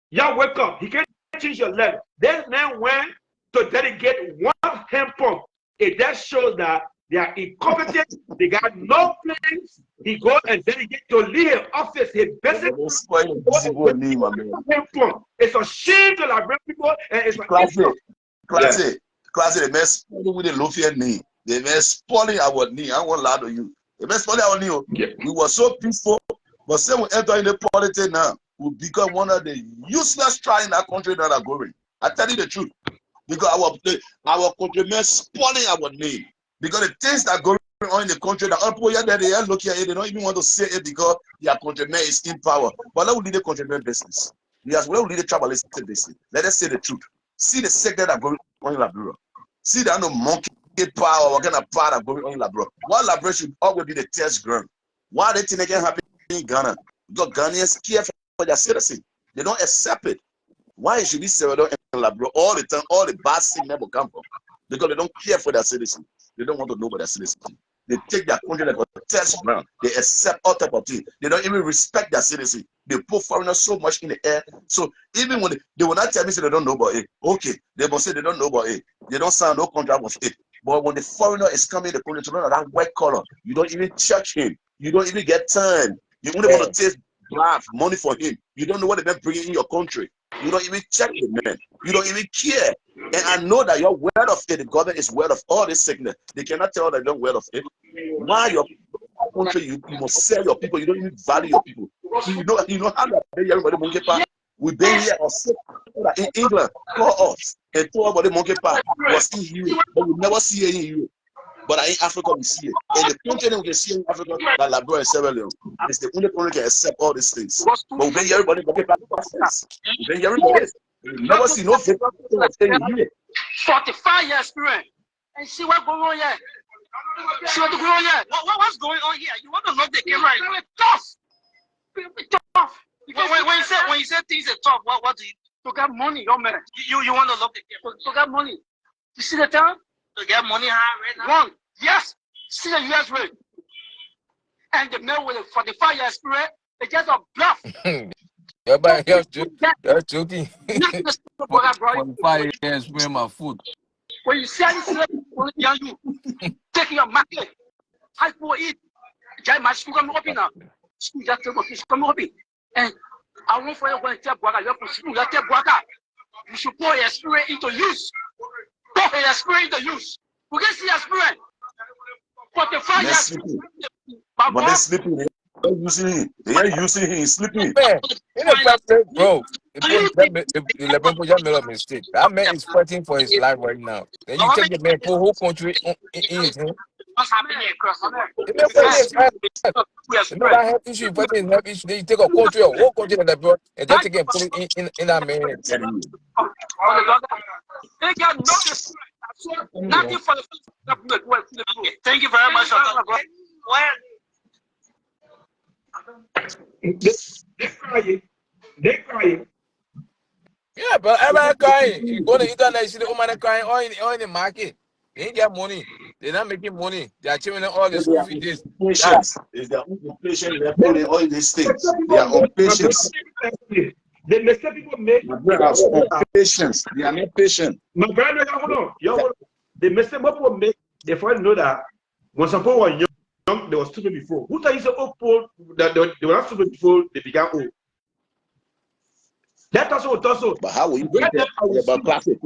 y'all wake up. He can't change your level. This man went to dedicate one hand pump. It just shows that they are incompetent. They got no plans. He goes and dedicate to leave office. He basically it's a shame to Liberian people, and it's classic. They mess with the low fear knee. They mess spoiling our knee. I won't lie to you. They mess spoiling our knee. We were so peaceful, but say we enter in the politics now, we become one of the useless try in that country that are going. I tell you the truth, because our countrymen spoiling our name. Because the things that are going on in the country, the other people here that they are looking at it, they don't even want to say it because their countrymen is in power. But let us lead the countrymen business. Yes, let us lead the tribalistic business. Let us say the truth. See the sick that are going on in Liberia. See that no monkey power, what kind of power that are going on in Liberia. Why Liberia should always be the test ground? Why they think they can happen in Ghana? Because Ghanaians care for their citizens. They don't accept it. Why it should be Salvador and Liberia all the time? All the bad things never come from. Because they don't care for their citizens. They don't want to know about their citizens. They take their country like a test ground. They accept all type of things. They don't even respect their citizens. They put foreigners so much in the air. So even when they will not tell me say they don't know about it. Okay, they will say they don't know about it. They don't sign no contract with it. But when the foreigner is coming in the country to learn that white collar, you don't even check him. You don't even get time. You only want to take bribe money for him. You don't know what they've been bringing in your country. You don't even check the man. You don't even care. And I know that you're aware of it. The government is aware of all this sickness. They cannot tell that you're aware of it. Why your country, you must sell your people. You don't even value your people. So you know how that everybody monkey park. We've been here or in England, call us and told about the monkey park was in Europe, but we never see it in Europe. But in Africa, we see it. And the country that we can see in Africa, like Liberia and Sierra Leone, is the only country that can accept all these things. But we've been here, everybody monkey park. We've been here, everybody. We never see no thing in Europe. 45 years experience. And see what's going on here. See what's going on here. What's going on here? You want to know the camera? It's tough. It's tough. When you say things are tough, what do you? To get money, your man. You want to love the camera? To get money. You see the time? To get money high right now? One. Yes. See the US rate. And the man with a 45 years experience, they just a bluff. You're joking. 45 years wearing my food. When you see you take your market, I for it. Jai my school come open now. School just come open. And I want for you when you tell Boga, you have to school, you tell Boga. You should pour your spirit into use. Pour your spirit into use. We can see your spirit. 45 years. But they're sleeping. They're using him. They are using him. He's sleeping. Man, in the first place, bro, the LeBron just made a mistake. That man is fighting for his life right now. Then you take the man, put whole country in his hand. What's happening across the world? The man fighting his life. The man have issue, fighting his health issue. Then you take a country, a whole country like LeBron, and just take it and put it in that man. They got no respect. Nothing for the government. Thank you very much. They crying. They crying. Yeah, but everybody crying. You go to the internet, you see the woman crying all in the market. They ain't get money. They're not making money. They are achieving all the school fees. Patience. Is their own patience. They're putting all these things. They are on patience. The mistake people make. My brothers on patience. They are not patient. My brother, hold on. The mistake people make, they finally know that when some people were young, they were stupid before. Who tell you so old people that they were not stupid before they began old? That also. But how will you compare? But classic.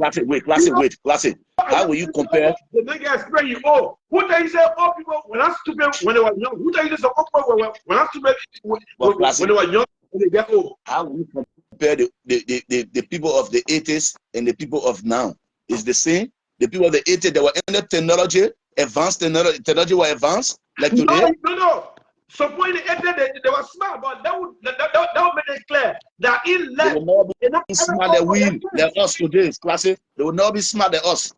How will you compare? The nigga explain you. Oh, who tell you say old people were not stupid when they were young? Who tell you say old people were not stupid when they were young when they get old? How will you compare the people of the 80s and the people of now? It's the same. The people of the 80s, they were in the technology, advanced technology were advanced like today. No. So when they were smart, but that would make it clear that in They will not be smart than us today. Classic. They will not be smart than us.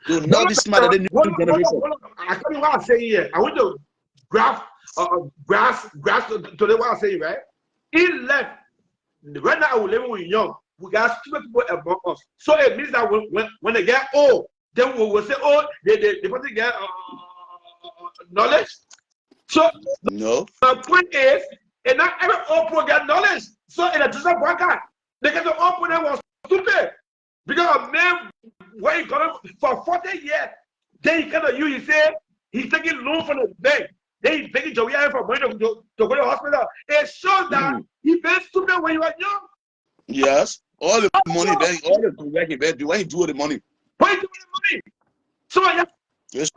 They will not be smart than the new generation. I tell you what I'm saying here. I want to grasp to what I'm saying, right? In left, right now we're living with young. We got stupid people above us. So it means that when they get old, then we will say, oh, they want to get knowledge. So no. The point is, and not every old people get knowledge. So in a Joseph Walker, they get the old people was stupid. Because a man where he got for 40 years, then he kind of you say he's taking loan from the bank. Then he's taking Joey for money to go to the hospital. It shows that he been stupid when he was young. Yes. All the money, all the correct event, when you do the money. Why you do the money? So yes.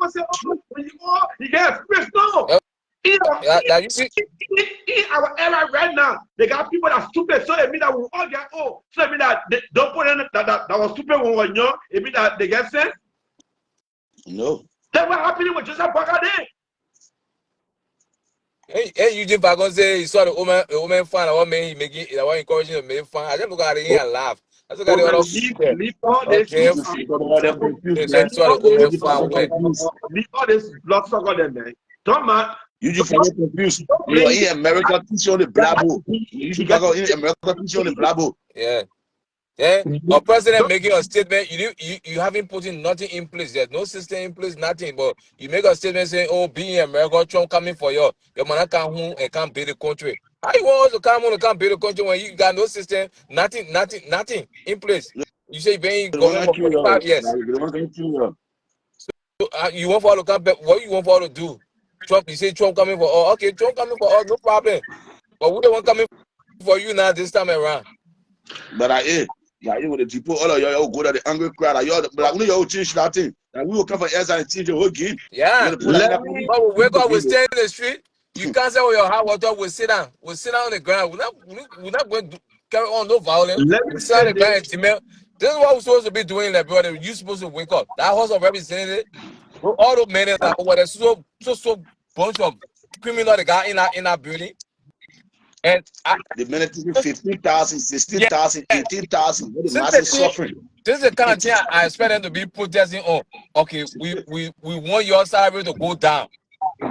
You get experience. No. In our era right now, they got people that are stupid, so it means that we all get old. So it means that they don't put in that was stupid when we were young. It means that they get sense. No. That's what happening with Joseph Parker there. Hey, you just gonna say you saw the woman fan, what man he making, I want encouraging the man fan. I just look at it and laugh. I just got it leave all this. Leave all this bloodsucker them, man. Don't man. You just get confused. You are in America, teach on the blabbo. You should go in America, teach on the blabbo. Yeah. Yeah. A president making a statement, you haven't put in nothing in place. There's no system in place, nothing. But you make a statement saying, oh, being in America, Trump coming for your man come home and can't build the country. How you want us to come home and can't build the country when you got no system, nothing in place? You say you've been going for 45 years. So, you want for all to come back, what you want for all to do? Trump, you say Trump coming for all. Okay, Trump coming for all, no problem. But we don't want coming for you now this time around. But with the people, all of y'all go to the angry crowd. But we all change that thing. And we will come for us and change the whole game. Yeah. But we wake up, we stay in the street. You can't say with your hot water, we'll sit down. We'll sit down on the ground. We're not going to carry on no violence. We'll sit on the ground and email. This is what we're supposed to be doing, like brother. You're supposed to wake up. That House of Representatives, all those men that were so bunch of criminals that got in that building. And the minute 15,000, 16,000, 18,000, the massive suffering. This is the kind of thing I expect them to be protesting on. Okay, we want your salary to go down.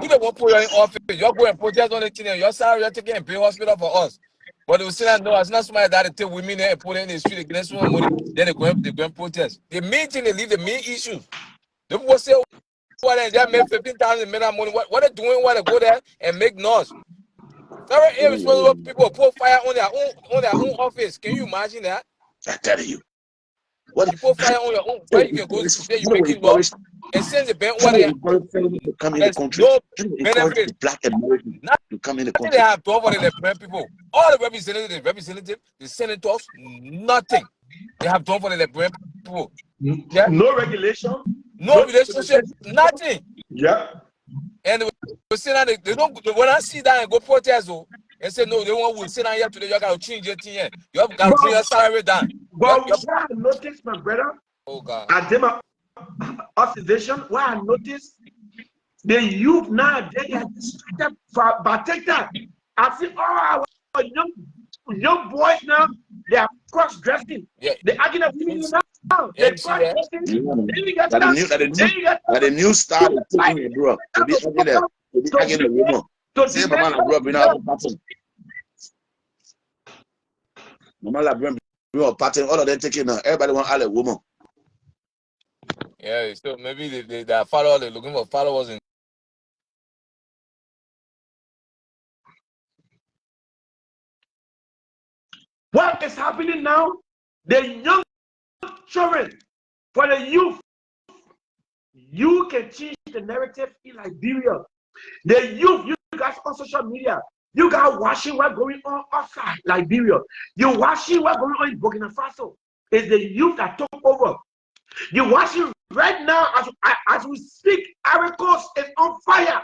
You don't want to put you in office, you're going to protest on the thing, and your salary you're taking and pay hospital for us. But they will say that no, it's not somebody that they take women there and put in the street against some money, then they're going to protest. The main thing, they leave the main issues. The people say, what they make 15,000 minimum money. What they doing when they go there and make noise? Very irresponsible people put fire on their own office. Can you imagine that? I tell you. What you put fire on your own, where you can go there, you making laws and send the bank where they come in the country. No benefit. Black Americans to come in the country. They have done for the black people. All the representatives, the senators, nothing. They have done for the black people. Yeah? No regulation. No relationship, nothing. Yeah. And sit down. They don't. When I sit down and go protest, and say no, they won't will sit down here today. You got to change your thing. You have got to bring your salary down. But what I noticed, my brother, oh God, I did my observation. What I noticed, the youth now they are distracted by TikTok. I see all our young boys now, they are cross-dressing. yeah. They arguing with women now. Yeah, They you see that? cross-dressing. Yeah. Then you get That the new star is taking it, bro. To be again the woman. Say Mama la bro, we now pattern. Mama la bro, we are pattern. All of them taking now. Everybody want all a woman. Yeah, so maybe they are followers. They're looking for followers in. What is happening now? The young children, for the youth, you can change the narrative in Liberia. The youth, you guys on social media, you guys watching what's going on outside Liberia. You're watching what's going on in Burkina Faso. It's the youth that took over. You're watching right now as we speak. Ivory Coast is on fire.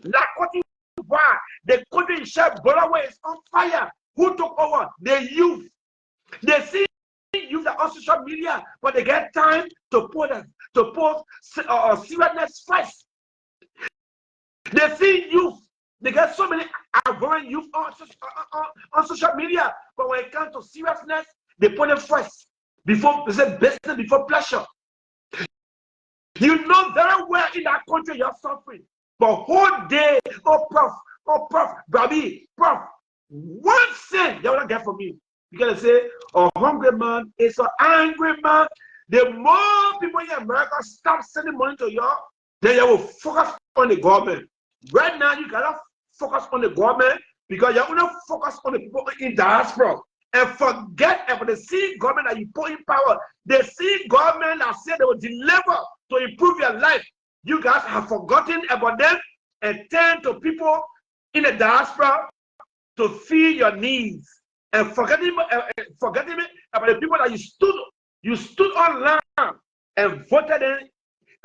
La Côte d'Ivoire, the country in Chef Bolawe is on fire. Who took over? The youth. They see youth on social media, but they get time to post seriousness first. They see youth. They get so many outgoing youth on social media, but when it comes to seriousness, they put it first. Before business, before pleasure. You know very well in that country you're suffering. But whole day, oh prof, Babi, prof, one cent they will get from me. You gotta say, a hungry man is an angry man. The more people in America stop sending money to you, then you will focus on the government. Right now, you gotta focus on the government because you're gonna focus on the people in diaspora. And forget about the sea government that you put in power. The sea government that said they will deliver to improve your life. You guys have forgotten about them and turn to people in the diaspora to feed your needs. And forgetting about the people that you stood online and voted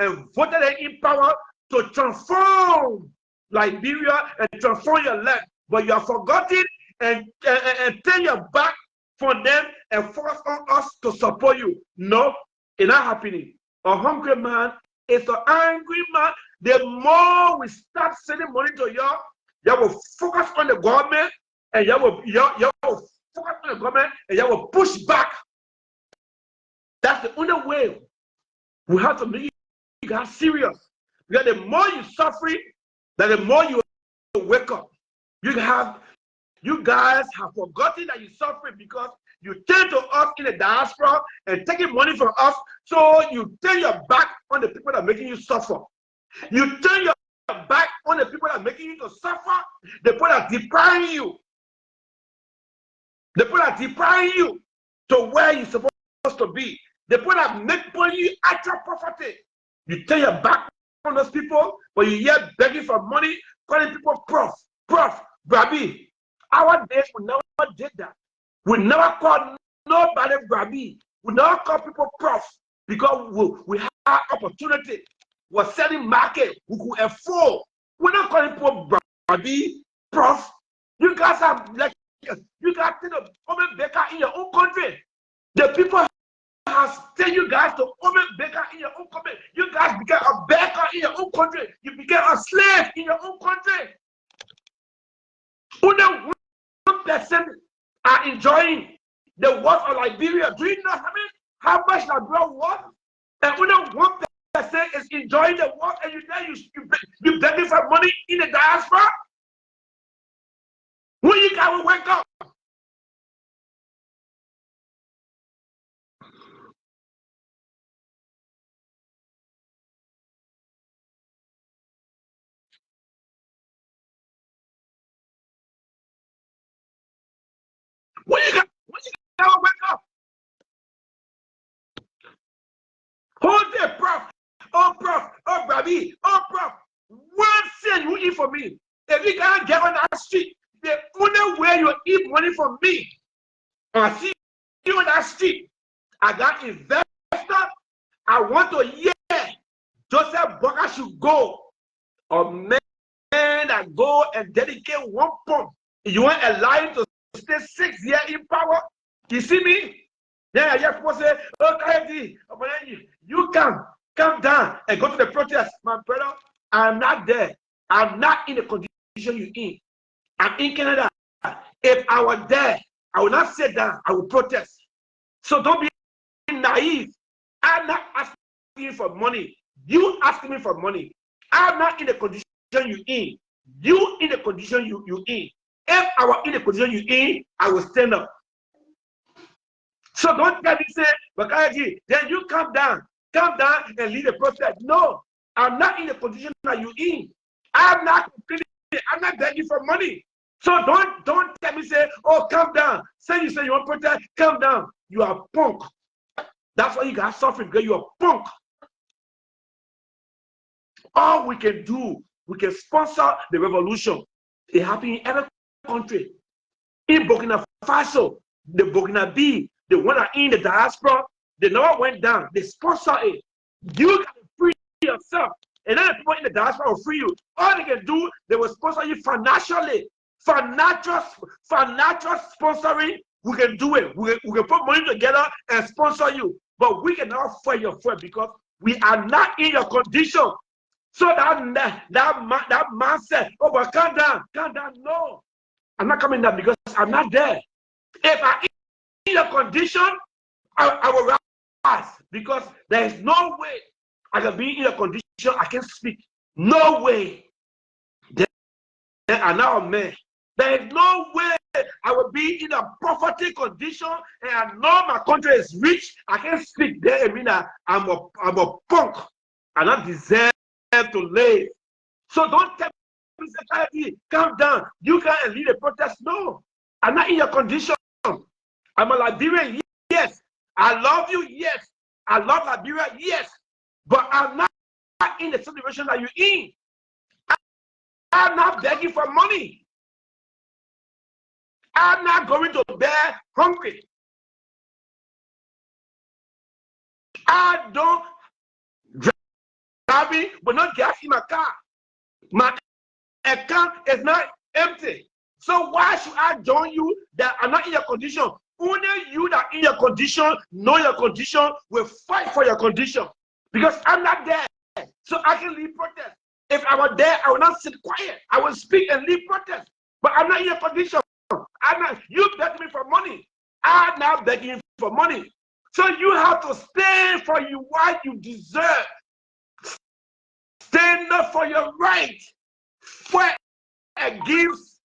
in power to transform Liberia and transform your life. But you are forgotten and turn your back from them and focus on us to support you. No, it's not happening. A hungry man is an angry man. The more we start sending money to you, you will focus on the government and you will focus on the government and you will push back. That's the only way we have to make you guys serious. Because the more you suffer, the more you wake up. You guys have forgotten that you suffer because you turn to us in the diaspora and taking money from us, so you turn your back on the people that are making you suffer. You turn your back on the people that are making you to suffer, the people that are depriving you. The people that are depriving you to where you're supposed to be. The people that make money at your poverty. You turn your back on those people, but you hear begging for money, calling people prof, Brabi. Our days, we never did that. We never called nobody Brabi. We never call people prof because we have opportunity. We're selling market. We could afford. We're not calling people Brabi, prof. You guys have like you guys think of open baker in your own country. The people have sent you guys to open baker in your own country. You guys became a baker in your own country. You became a slave in your own country. Only 1% are enjoying the wealth of Liberia. Do you know how much Liberia worth? And only 1% is enjoying the wealth, and you begging for money in the diaspora. When you guys will wake up? When you guys will wake up? Hold there, prof. Oh, Brabi. Oh, prof. One cent you eat for me. If you can't get on that street, the only way you eat money from me, I see you on that street. I got investor. I want to hear Joseph Boga should go. Or man, Canada go and dedicate 1 pump. You want a lion to stay 6 years in power? You see me? Yeah, yeah, people say, okay, you come down and go to the protest. My brother, I'm not there. I'm not in the condition you're in. I'm in Canada. If I were there, I would not sit down. I would protest. So don't be naive. I'm not asking you for money. You asking me for money. I'm not in the condition you're in. You in the condition you in. If I were in the condition you in, I will stand up. So don't tell me, say, Bakaji, then you come down and lead the protest. No, I'm not in the condition that you in. I'm not begging for money. So don't tell me, say, oh, come down. Say you want protest, come down. You are punk. That's why you got suffering, because you are punk. All we can do, we can sponsor the revolution. It happened in every country. In Burkina Faso, the Burkinabe, the one that in the diaspora, they never went down. They sponsor it. You got to free yourself. And then the people in the diaspora will free you. All they can do, they will sponsor you financially. Financial sponsoring, we can do it. We can put money together and sponsor you. But we cannot fight your friend because we are not in your condition. So that man said, oh, but calm down. No. I'm not coming down because I'm not there. If I in your condition, I will rise, because there is no way I can be in a condition I can speak. No way. Then I now man. There is no way I will be in a prophetic condition and I know my country is rich. I can speak there. I mean, I'm a punk. I don't deserve to live. So don't tell me, calm down. You can't lead a protest. No, I'm not in your condition. I'm a Liberian, yes. I love you, yes. I love Liberia, yes. But I'm not in the situation that you're in. I'm not begging for money. I'm not going to bed hungry. I don't driving with no gas in my car. My account is not empty. So why should I join you that are not in your condition? Only you that in your condition, know your condition, will fight for your condition. Because I'm not there. So I can lead protest. If I were there, I would not sit quiet. I will speak and lead protest. But I'm not in your condition. You beg me for money. I'm not begging for money. So you have to stand for what you deserve. Stand up for your right. Fight against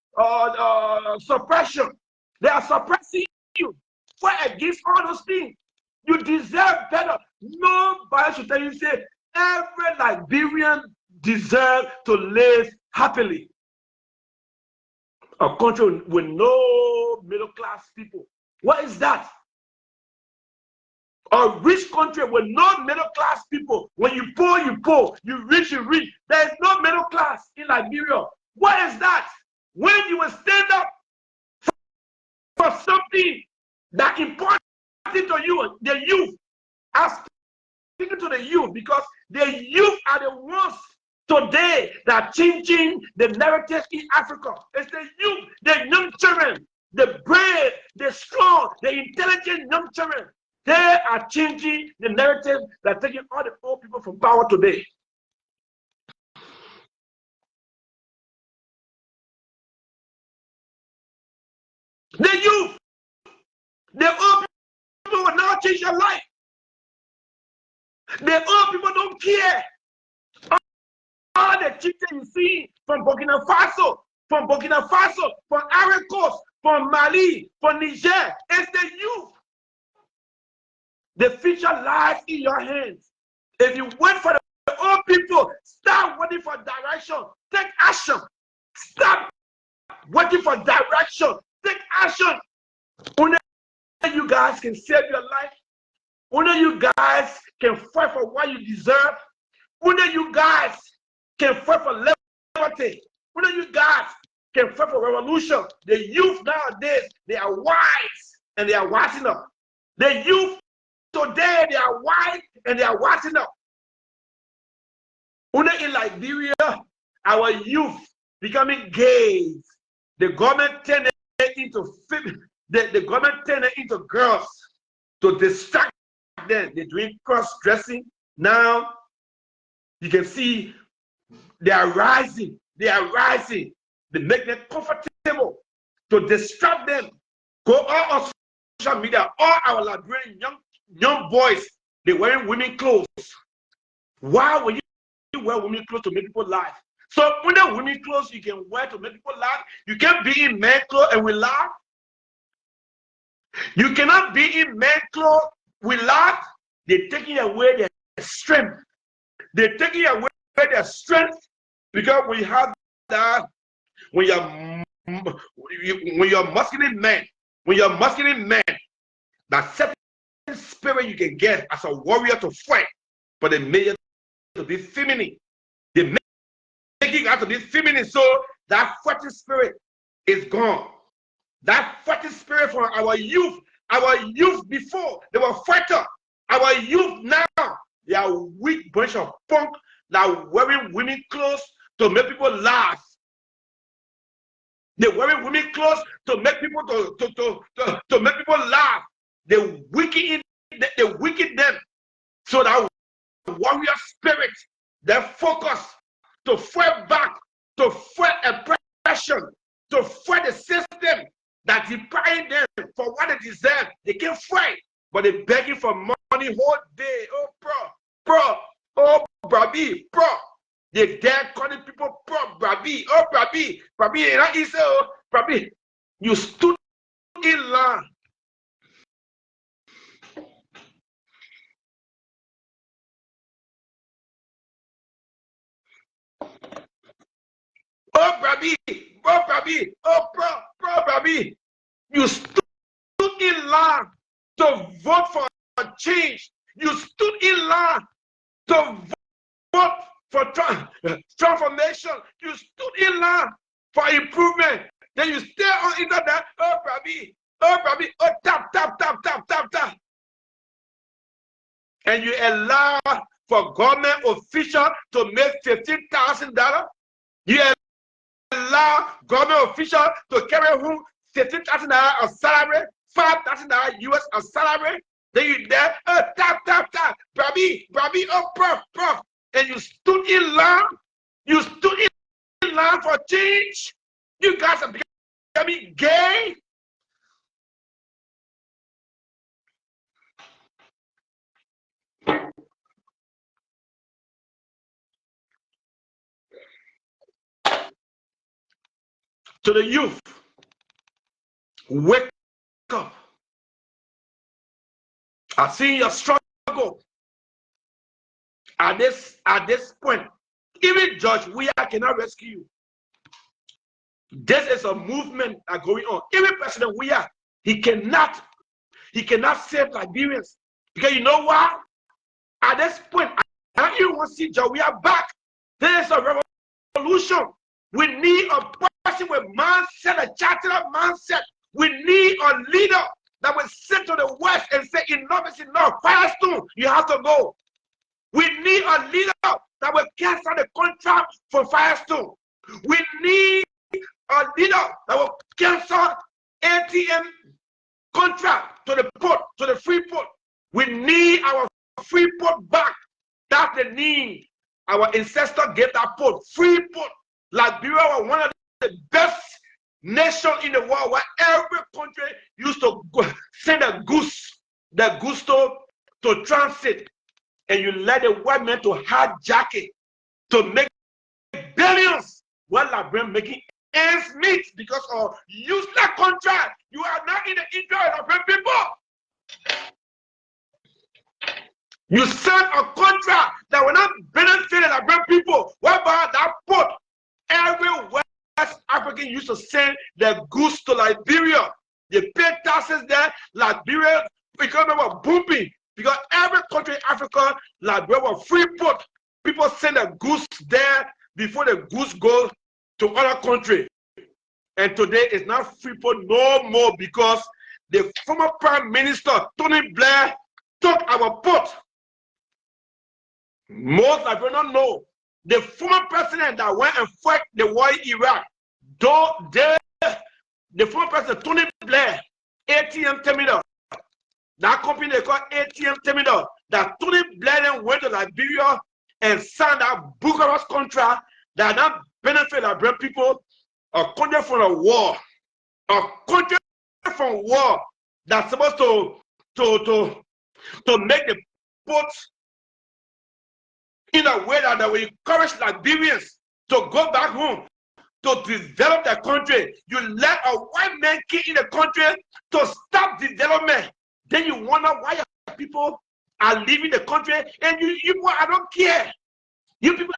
suppression. They are suppressing you. Fight against all those things. You deserve better. Nobody should tell you, say, every Liberian deserves to live happily. A country with no middle class people. What is that? A rich country with no middle class people. When you poor, you poor. You rich, you rich. There is no middle class in Liberia. What is that? When you will stand up for something that important to you, the youth. I'm speaking to the youth because the youth are the ones today that are changing the narrative in Africa. It's the youth, the young children, the brave, the strong, the intelligent young children. They are changing the narrative that are taking all the old people from power today. The youth, the old people will now change your life. The old people don't care. All the children you see from Burkina Faso, from Ivory Coast, from Mali, from Niger, it's the youth. The future lies in your hands. If you wait for the old people, start waiting for direction. Take action. Stop waiting for direction. Take action. Only you guys can save your life. Only you guys can fight for what you deserve. Only you guys can fight for liberty. Only you guys can fight for revolution. The youth nowadays, they are wise and they are wising up. The youth today, they are wise and they are wising up. Only in Liberia, our youth, becoming gays. The government turned it into the government turned it into girls to distract them. They're doing cross-dressing. Now you can see they are rising. They are rising. They make them comfortable to distract them. Go all on social media. All our Liberian young boys, they're wearing women clothes. Why would you wear women clothes to make people laugh? So when the women clothes you can wear to make people laugh, you can't be in men clothes and we laugh. You cannot be in men clothes, we laugh. They're taking away their strength. They're taking away their strength because we have that when you're masculine men, that certain spirit you can get as a warrior to fight, but they made it to be feminine. They make it out to be feminine, so that fighting spirit is gone. That fighting spirit for our youth before they were fighter. Our youth now, they are weak bunch of punk that are wearing women clothes to make people laugh. They're wearing women clothes to make people to make people laugh. They weaken them so that warrior spirit, their focus to fight back, to fight oppression, to fight the system that depriving them for what they deserve. They can't fight, but they're begging for money whole day. Oh, bro, oh, brabi, bro. They dare calling people bro, brabi, oh, brabi, that is oh, brabi. You stood in line. Oh, brabi, oh, bro, brabi. You stood in line to vote for a change. You stood in line to vote for transformation. You stood in line for improvement. Then you stay on internet. Oh, brabi, oh, tap. And you allow for government official to make $15,000. You allow government official to carry home $15,000 of salary, $5,000 US of salary. Then you there, tap, brabi, oh, prof. And you stood in line. You stood in line for change. You guys are becoming gay. To the youth, wake up. I see your struggle at this point. Even George Weah cannot rescue you. This is a movement that's going on. Even President Weah, he cannot save Liberians. Because you know what? At this point, I don't even want to see George Weah back. There is a revolution. We need a person with mindset, a chartered mindset. We need a leader that will sit to the west and say, enough is enough. Firestone, you have to go. We need a leader that will cancel the contract for Firestone. We need a leader that will cancel ATM contract to the port, to the free port. We need our free port back. That's the need. Our ancestors gave that port, free port. Liberia was one of the best nations in the world where every country used to send a goose, the goose to transit. And you let the white man to hijack it to make billions while Liberia making ends meet because of useless contract. You are not in the interest of the people. You signed a contract that will not benefit the Liberian people. Whereby that port, every West African used to send their goods to Liberia. They pay taxes there. Liberia because they were booming. Because every country in Africa, Liberia was free port. People send their goods there before the goods go to other countries. And today it's not free port no more because the former Prime Minister, Tony Blair, took our port. Most Liberians don't know the former president that went and fought the war in Iraq, the former president Tony Blair, ATM terminal, that company they call ATM terminal, that Tony Blair then went to Liberia and signed that Bucharest contract that now benefit Liberian people, a country from a war, a country from war that's supposed to make the ports in a way that will encourage Liberians to go back home, to develop the country. You let a white man get in the country to stop development. Then you wonder why your people are leaving the country, and you people, I don't care. You people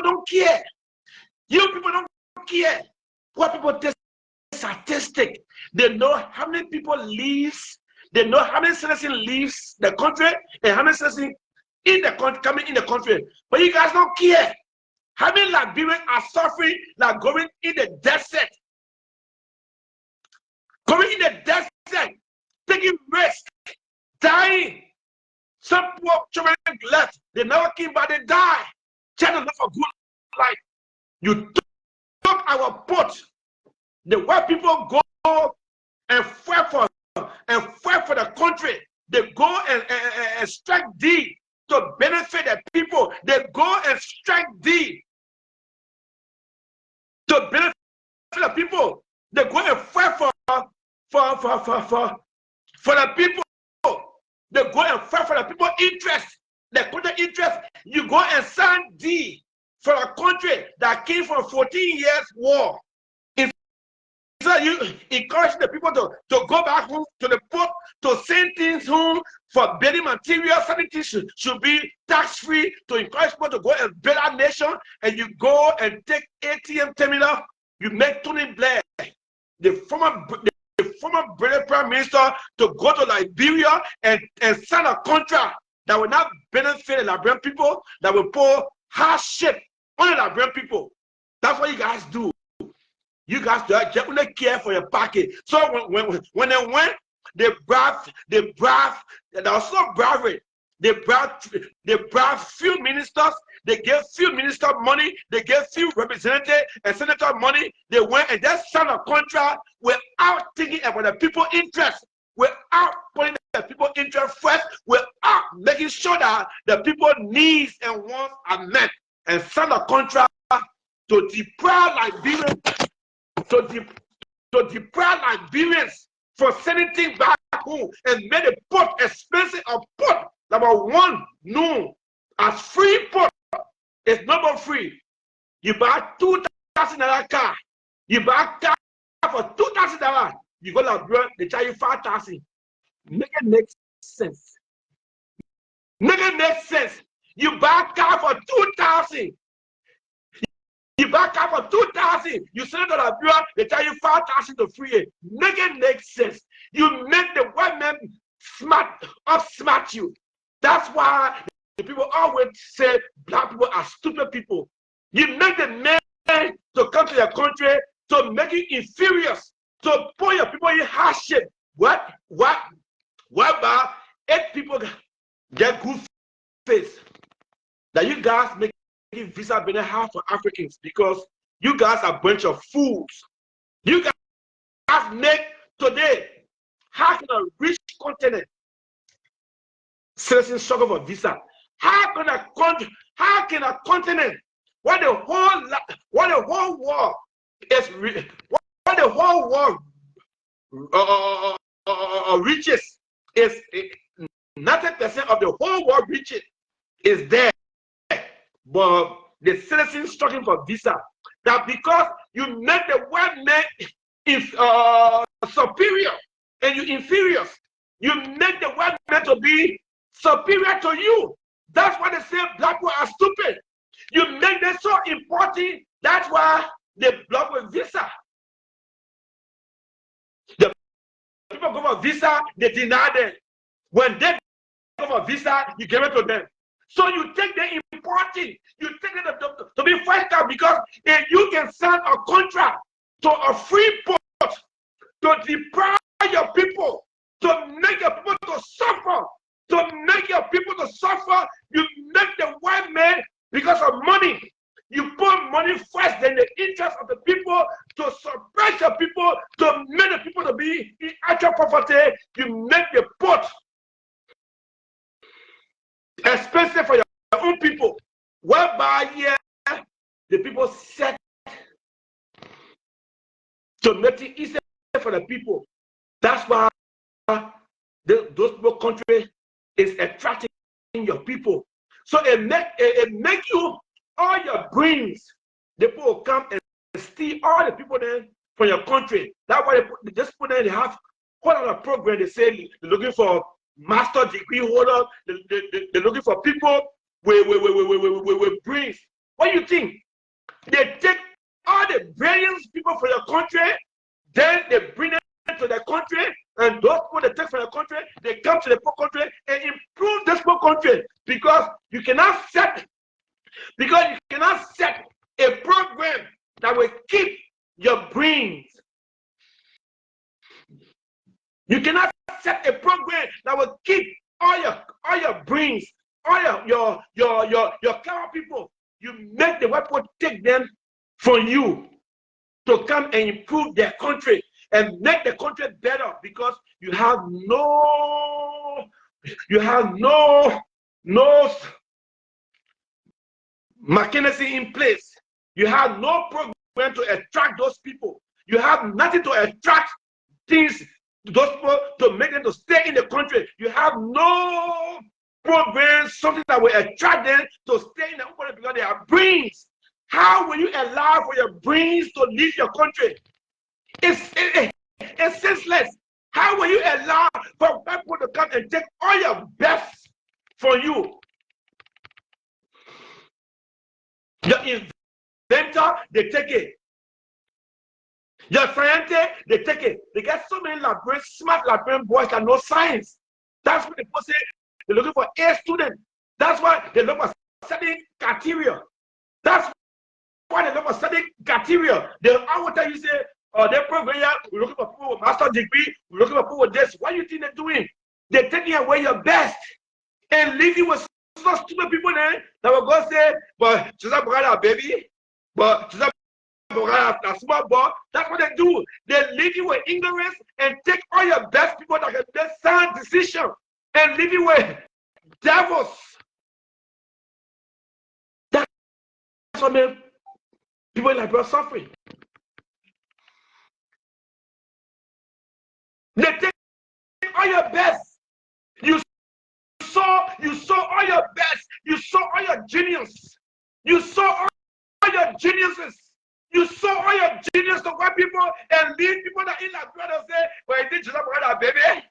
don't care. You people don't care. What people take statistic. They know how many people leaves. They know how many citizens leaves the country and how many citizens in the country coming in the country. But you guys don't care. How many Liberians are suffering, like going in the desert? Going in the desert, taking risks, dying. Some poor children left. They never came back, they die. Trying to live a good life. You took our port. The white people go and fight for the country. They go and strike DEE to benefit the people. They go and strike DEE to benefit the people. They go and fight for the people. They go and fight for the people interest, the country interest. You go and sign DEE for a country that came from 14 years war. So you encourage the people to go back home to the port, to send things home for building materials. Certain things should be tax-free to encourage people to go and build our nation. And you go and take ATM terminal. You make Tony Blair, the former British Prime Minister, to go to Liberia and sign a contract that will not benefit the Liberian people, that will put hardship on the Liberian people. That's what you guys do. You guys just only care for your pocket. So when they went, they bragged, there was no bravery. They bragged few ministers, they gave few ministers money, they gave few representatives and senators money. They went and just signed a contract without thinking about the people's interest, without putting the people's interest first, without making sure that the people's needs and wants are met, and signed a contract to deprive Liberians. To deprive Liberians for sending things back home and made a port expensive. A port number one known as free port. It's not free. You buy $2,000 car. You buy a car for $2,000. You go to Liberia, they charge you $5,000. Make it make sense. Make it make sense. You buy a car for $2,000. You buy a car for $2,000. You send it to Liberia, they tell you $5,000 to free it. Make it make sense. You make the white man outsmart you. That's why the people always say black people are stupid people. You make the men to come to your country to make you inferior, to put your people in hardship. Whereby 8 people get good face. That you guys make visa better half for Africans, because you guys are a bunch of fools. You guys make today, how can a rich continent citizens struggle for visa? How can a continent where the whole world is what the whole world reaches is 90% of the whole world reaches is there. But the citizens struggling for visa, that because you make the white man superior and you inferior, you make the white man to be superior to you. That's why they say black people are stupid. You make them so important. That's why they block with visa. The people go for visa, they deny them. When they go for visa, you give it to them. So you take the important, you take it to be fight out, because if you can sign a contract to a free port to deprive your people, to make your people to suffer, you make the white man, of the people, to suppress the people, to make the people to be in actual poverty. You make the pot expensive for your own people, whereby the people set to make it easier for the people. That's why those people country is attracting your people. So it make you all your brains. The people will come and steal all the people then from your country. That's why they just put them. They have whole lot of program. They say they're looking for master degree holder. They're looking for people with brains. What do you think? They take all the brilliant people from your country, then they bring them to the country, and those people they take from the country, they come to the poor country and improve this poor country, because you cannot set a program that will keep your brains. You cannot set a program that will keep all your brains, all your clever people. You make the white people take them from you to come and improve their country and make the country better, because you have no mechanism in place. You have no program to attract those people. You have nothing to attract things to those people to make them to stay in the country. You have no program, something that will attract them to stay in the country, because they have brains. How will you allow for your brains to leave your country? It's senseless. How will you allow for people to come and take all your best from you? Your inventor, they take it. Your scientist, they take it. They get so many librarians, smart librarian boys that know science. That's what people say. They're looking for A students. That's why they look for studying criteria. That's why they look for studying criteria. They always tell you, say, oh, they're program here, we're looking for people with master degree, we're looking for people with this. What do you think they're doing? They're taking away your best and leaving with some stupid people there that will go say, but she's a brother, baby, but she's a brother, a small boy. That's what they do. They leave you with ignorance and take all your best people that can make sound decision and leave you with devils. That's what made people like are suffering. They take all your best. You saw all your best. You saw all your genius. You saw all your geniuses. You saw all your genius to white people and leave people that in like brother say, well, it did just brother baby.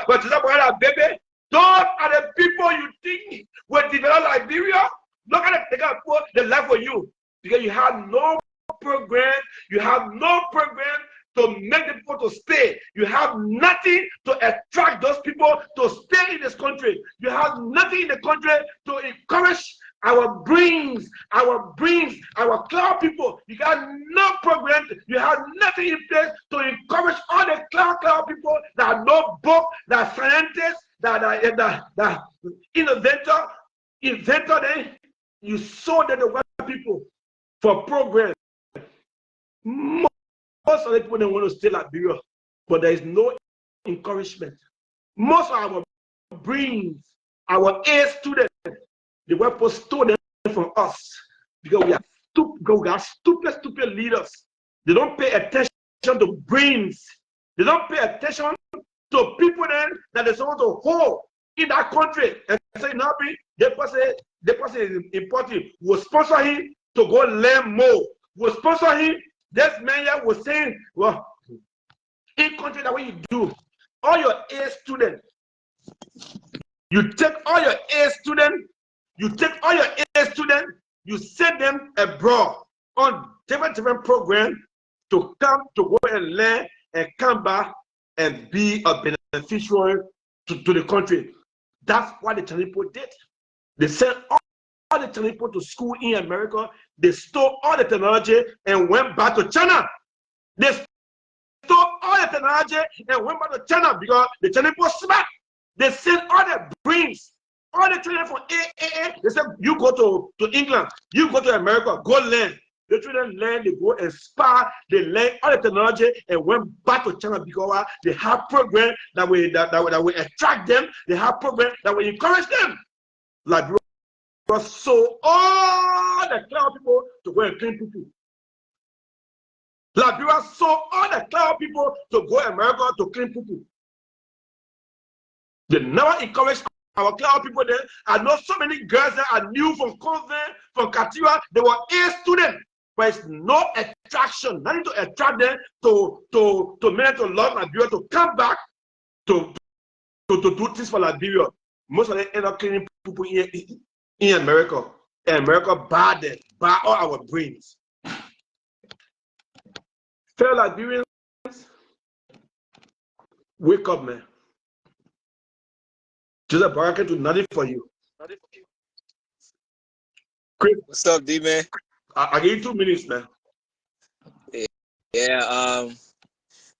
But just brother baby. Those are the people you think will develop Liberia. Look at it, they got put the life for you. Because you have no program, you have no program to make the people to stay. You have nothing to attract those people to stay in this country. You have nothing in the country to encourage our brains, our cloud people. You got no program. You have nothing in place to encourage all the cloud people that are no book, that are scientists, that inventor. Then you saw that the white people for progress. Most of the people don't want to stay Liberia, but there is no encouragement. Most of our brains, our A students, the weapon stole them from us because we are stupid leaders. They don't pay attention to brains. They don't pay attention to people then that they want to hold in that country and say, no, the person is important. We'll sponsor him to go learn more. We'll sponsor him. This man here was saying, well, in country that way you do, all your A students, you take all your A students, you send them abroad on different programs to come to go and learn and come back and be a beneficiary to the country. That's what the Chinese people did. They sent all the Chinese people to school in America. They stole all the technology and went back to China. They stole all the technology and went back to China because the Chinese people smart. They sent all the brains, all the children from AAA. They said, you go to England, you go to America, go learn. The children learn, they go and spar, they learn all the technology and went back to China because they have programs that will attract them. They have programs that will encourage them. Liberia so all the cloud people to go and clean people. Liberia saw all the cloud people to go to America to clean people. They never encouraged our cloud people there. I know so many girls that are new from Convent, from Katia. They were A students, but it's no attraction. Nothing to attract them to make to love Liberia, to come back to do things for Liberia. Most of them end up cleaning people in America. And America barred them, barred all our brains. Fellow Liberians, wake up, man. Joseph Baraka do nothing for you. Chris, What's up, D man? I give you 2 minutes, man. Yeah,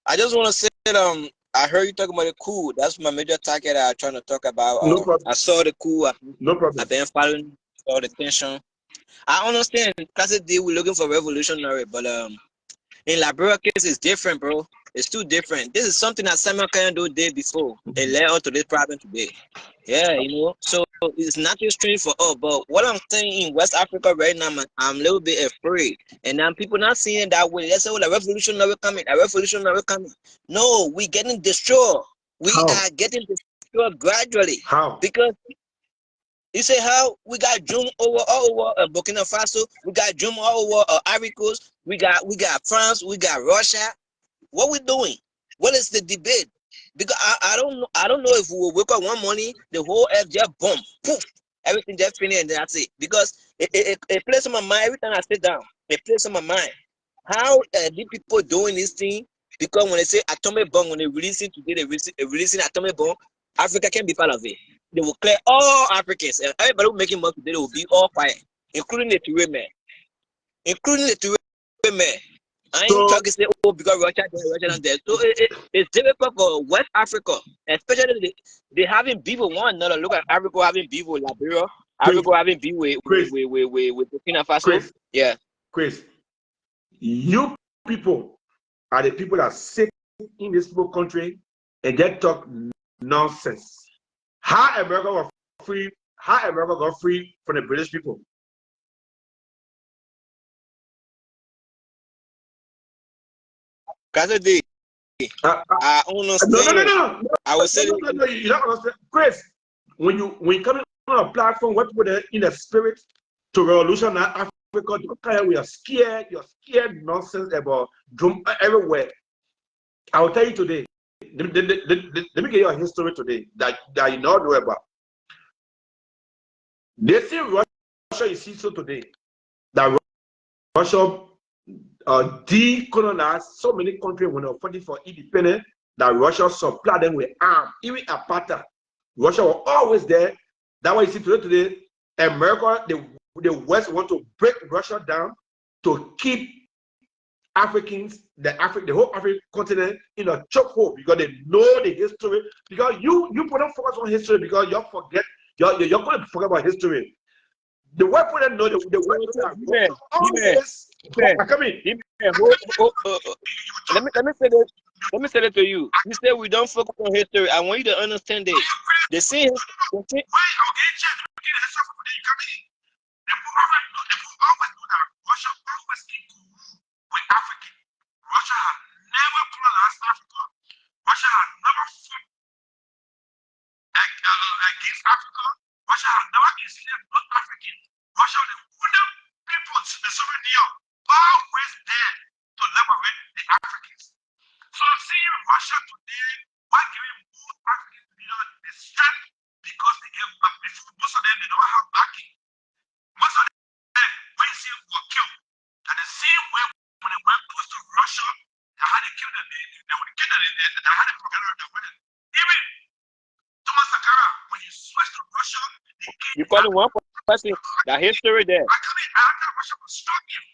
I just want to say that I heard you talking about the coup. That's my major target I'm trying to talk about. No problem. I saw the coup. No problem. I've been following all the tension. I understand Classic D, we're looking for revolutionary, but in Liberia case it's different, bro. It's too different. This is something that Samuel can't do day before. It led up to this problem today. Yeah, you know. So it's not too strange for us. But what I'm saying in West Africa right now, man, I'm a little bit afraid. And then people not seeing it that way. They say, "Oh, the revolutionary coming. The revolutionary coming." No, we getting destroyed. We are getting destroyed gradually. How? Because you say how we got Jum all over Burkina Faso, we got Jum all over Ivory Coast, we got France, we got Russia. What we doing? What is the debate? Because I don't know if we will wake up one morning, the whole earth just bomb, poof, everything just finished and that's it. Because it plays on my mind every time I sit down. It plays on my mind. How the people doing this thing? Because when they say atomic bomb, when they releasing today, they releasing atomic bomb, Africa can be part of it. They will clear all Africans and everybody who making money today will be all quiet, including the Ture men. Including the Ture men. I ain't talking say, oh, because Russia there. So it's difficult for West Africa, especially they having beef with one another. Look at Africa having beef with Liberia, Africa having beef with Burkina Faso. Chris, yeah. Chris, you people are the people that sit in this small country and just talk nonsense. How America was free? How America got free from the British people? I understand. No. I will say no, you don't understand. Chris, when you come on a platform, what people are in the spirit to revolution Africa, we are scared. You're scared nonsense about drum everywhere. I will tell you today. Let me give you a history today that you not know about. They see Russia, you see so today that Russia decolonized so many countries when they were fighting for independence that Russia supplied them with arms, even apartheid. Russia was always there. That's why you see today, America, the West want to break Russia down to keep Africans, the whole African continent in a chokehold because they know the history. Because you put don't focus on history because you forget you're going to forget about history. The weapon that know the weapon Let me say this. Let me say that to you. You say we don't focus on history. I want you to understand this. The same. Russia has never colonized Africa. Russia has never fought against Africa. Russia has never enslaved North African. Russia was the only people in the Soviet Union always there to liberate the Africans. So I'm seeing Russia today, why giving most African leaders the strength because they gave back before most of them they don't have backing. Most of them when you see were killed. And the same way when they went close to Russia, they had to kill them. They would kill them. They had to prevent them. Even Thomas Sankara, when you switch to Russia, you call it one person. The history there. Russia was struggling.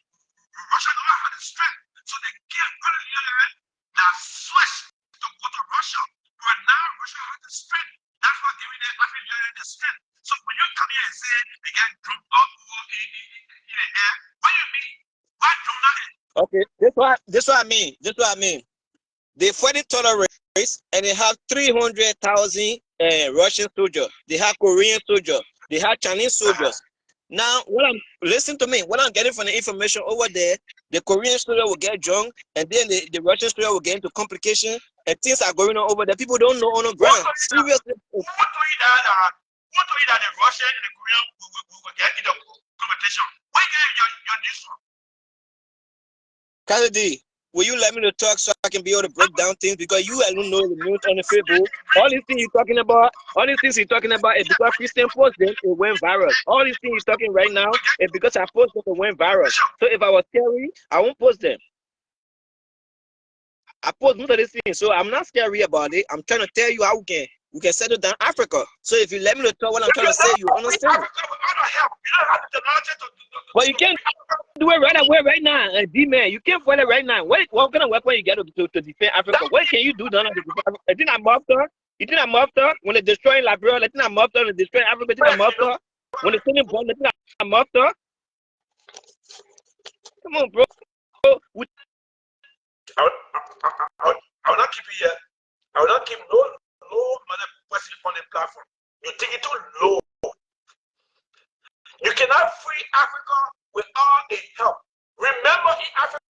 Russia don't have the strength. So they killed all the leaders that switched to go to Russia. But now Russia has the strength. That's what giving the African leaders the strength. So when you come here and say they get dropped up in the air, what do you mean? Why Okay, this what I mean. This what I mean. They fought the terrorists and they have 300,000 Russian soldiers. They have Korean soldiers. They have Chinese soldiers. Now, listen to me. What I'm getting from the information over there, the Korean soldier will get drunk, and then the Russian soldier will get into complications, and things are going on over there. People don't know on the ground. Seriously. Who told you that the Russian and the Korean will get into competition? Where get your news from? Kennedy, will you let me to talk so I can be able to break down things? Because you alone know the news on the Facebook. All these things you're talking about is because Christian posted it went viral. All these things you're talking right now is because I posted it went viral. So if I was scary, I won't post them. I post most of these things, so I'm not scary about it. I'm trying to tell you how we can settle down Africa. So if you let me to talk what I'm trying to say, you understand. But you can't do it right away, right now, D-man. You can't fight it right now. What kind of weapon you get to defend Africa? What can you do to defend Africa? I think I'm after. You think I'm after when they're destroying Liberia? I think I'm after when they're destroying Africa. I think I'm after when they're sending bombs. I think I'm after. Come on, bro. I will not keep you here. I will not keep no person on the platform. You take it too low. You cannot free Africa without a help. Remember, in Africa,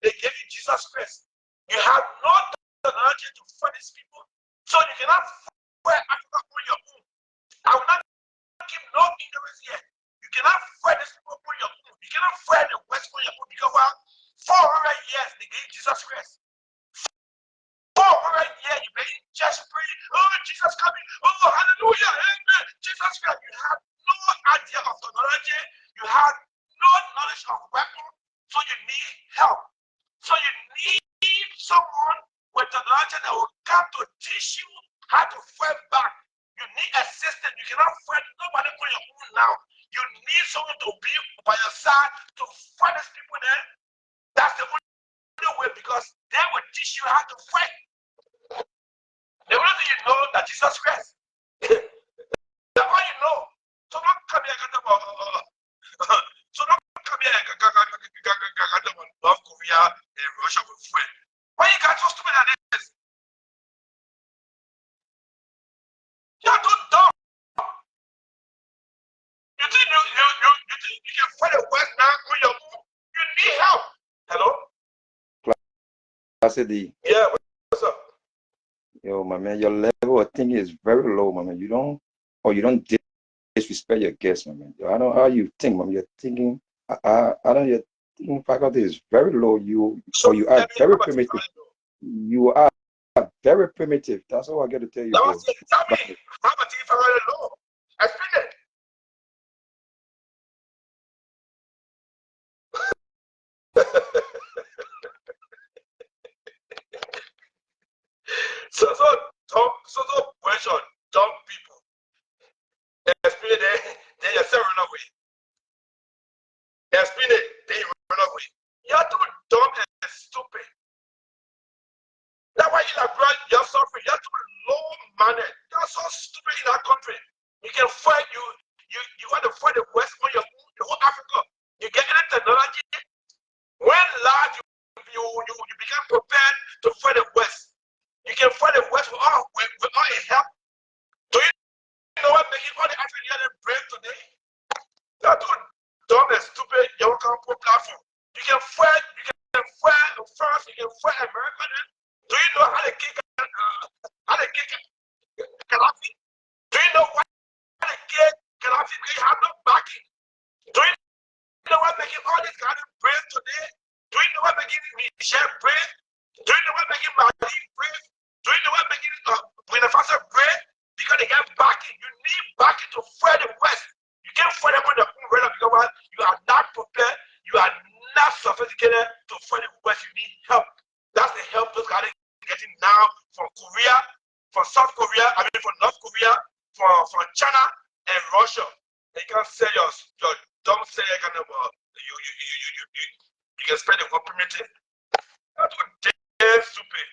they gave you Jesus Christ. You have no technology to fight these people, so you cannot fight Africa on your own. I will not keep no ignorance here. You cannot fight these people on your own. You cannot fight the West on your own because 400 years they gave Jesus Christ. 400 years you made just pray. Oh, Jesus coming. Oh, hallelujah. Amen. Jesus Christ. You have no idea of technology. You have no knowledge of weapons. So you need help. So you need someone with technology that will come to teach you how to fight back. You need assistance. You cannot fight nobody on your own now. You need someone to be by your side to fight these people there. That's the only way, because they will teach you how to fight. The only thing you know that Jesus Christ. That's all you know. So don't come here and North Korea and Russia will fight. Why you got so stupid at this? You're too dumb. You think you can fight the West now on your own? You need help. Hello? Class D. Yeah, what's up? Yo, my man, your level of thinking is very low, my man. You don't disrespect your guests, my man. Yo, I don't know how you think, man. Your thinking, I don't. Your thinking faculty is very low. You are very primitive. You are very primitive. That's all I got to tell you, bro. Tell me, how much if I already know? Explain it. So question, dumb people. Explain it, then you say run away. Explain it, then you run away. You're too dumb and stupid. That's why you're suffering. You're too low-minded. You're so stupid in that country. You can fight, you want to fight the West on your own, the whole Africa. You get any technology. When last you become prepared to fight the West. You can fight the West without help. Do you know what making all the African brave today? You're too dumb and stupid. You can't put platform. You can fight France, you can fight America. Do you know how to kick Gaddafi? Do you know what to kick Gaddafi? They have no backing. Do you know what making all these guys brave today? Do you know what making Michel brave? Do you know what making Mali brave? Do you know what making Burkina Faso brave? Because they get backing. You need backing to fight the West. You can't fight them on the own right now because what? You are not prepared. You are not sophisticated to fight the West. You need help. That's the help those guys are getting now from Korea, from South Korea, from North Korea, from China and Russia. They can't say your dumb say kind of you can spend the word primitive. That's what damn stupid.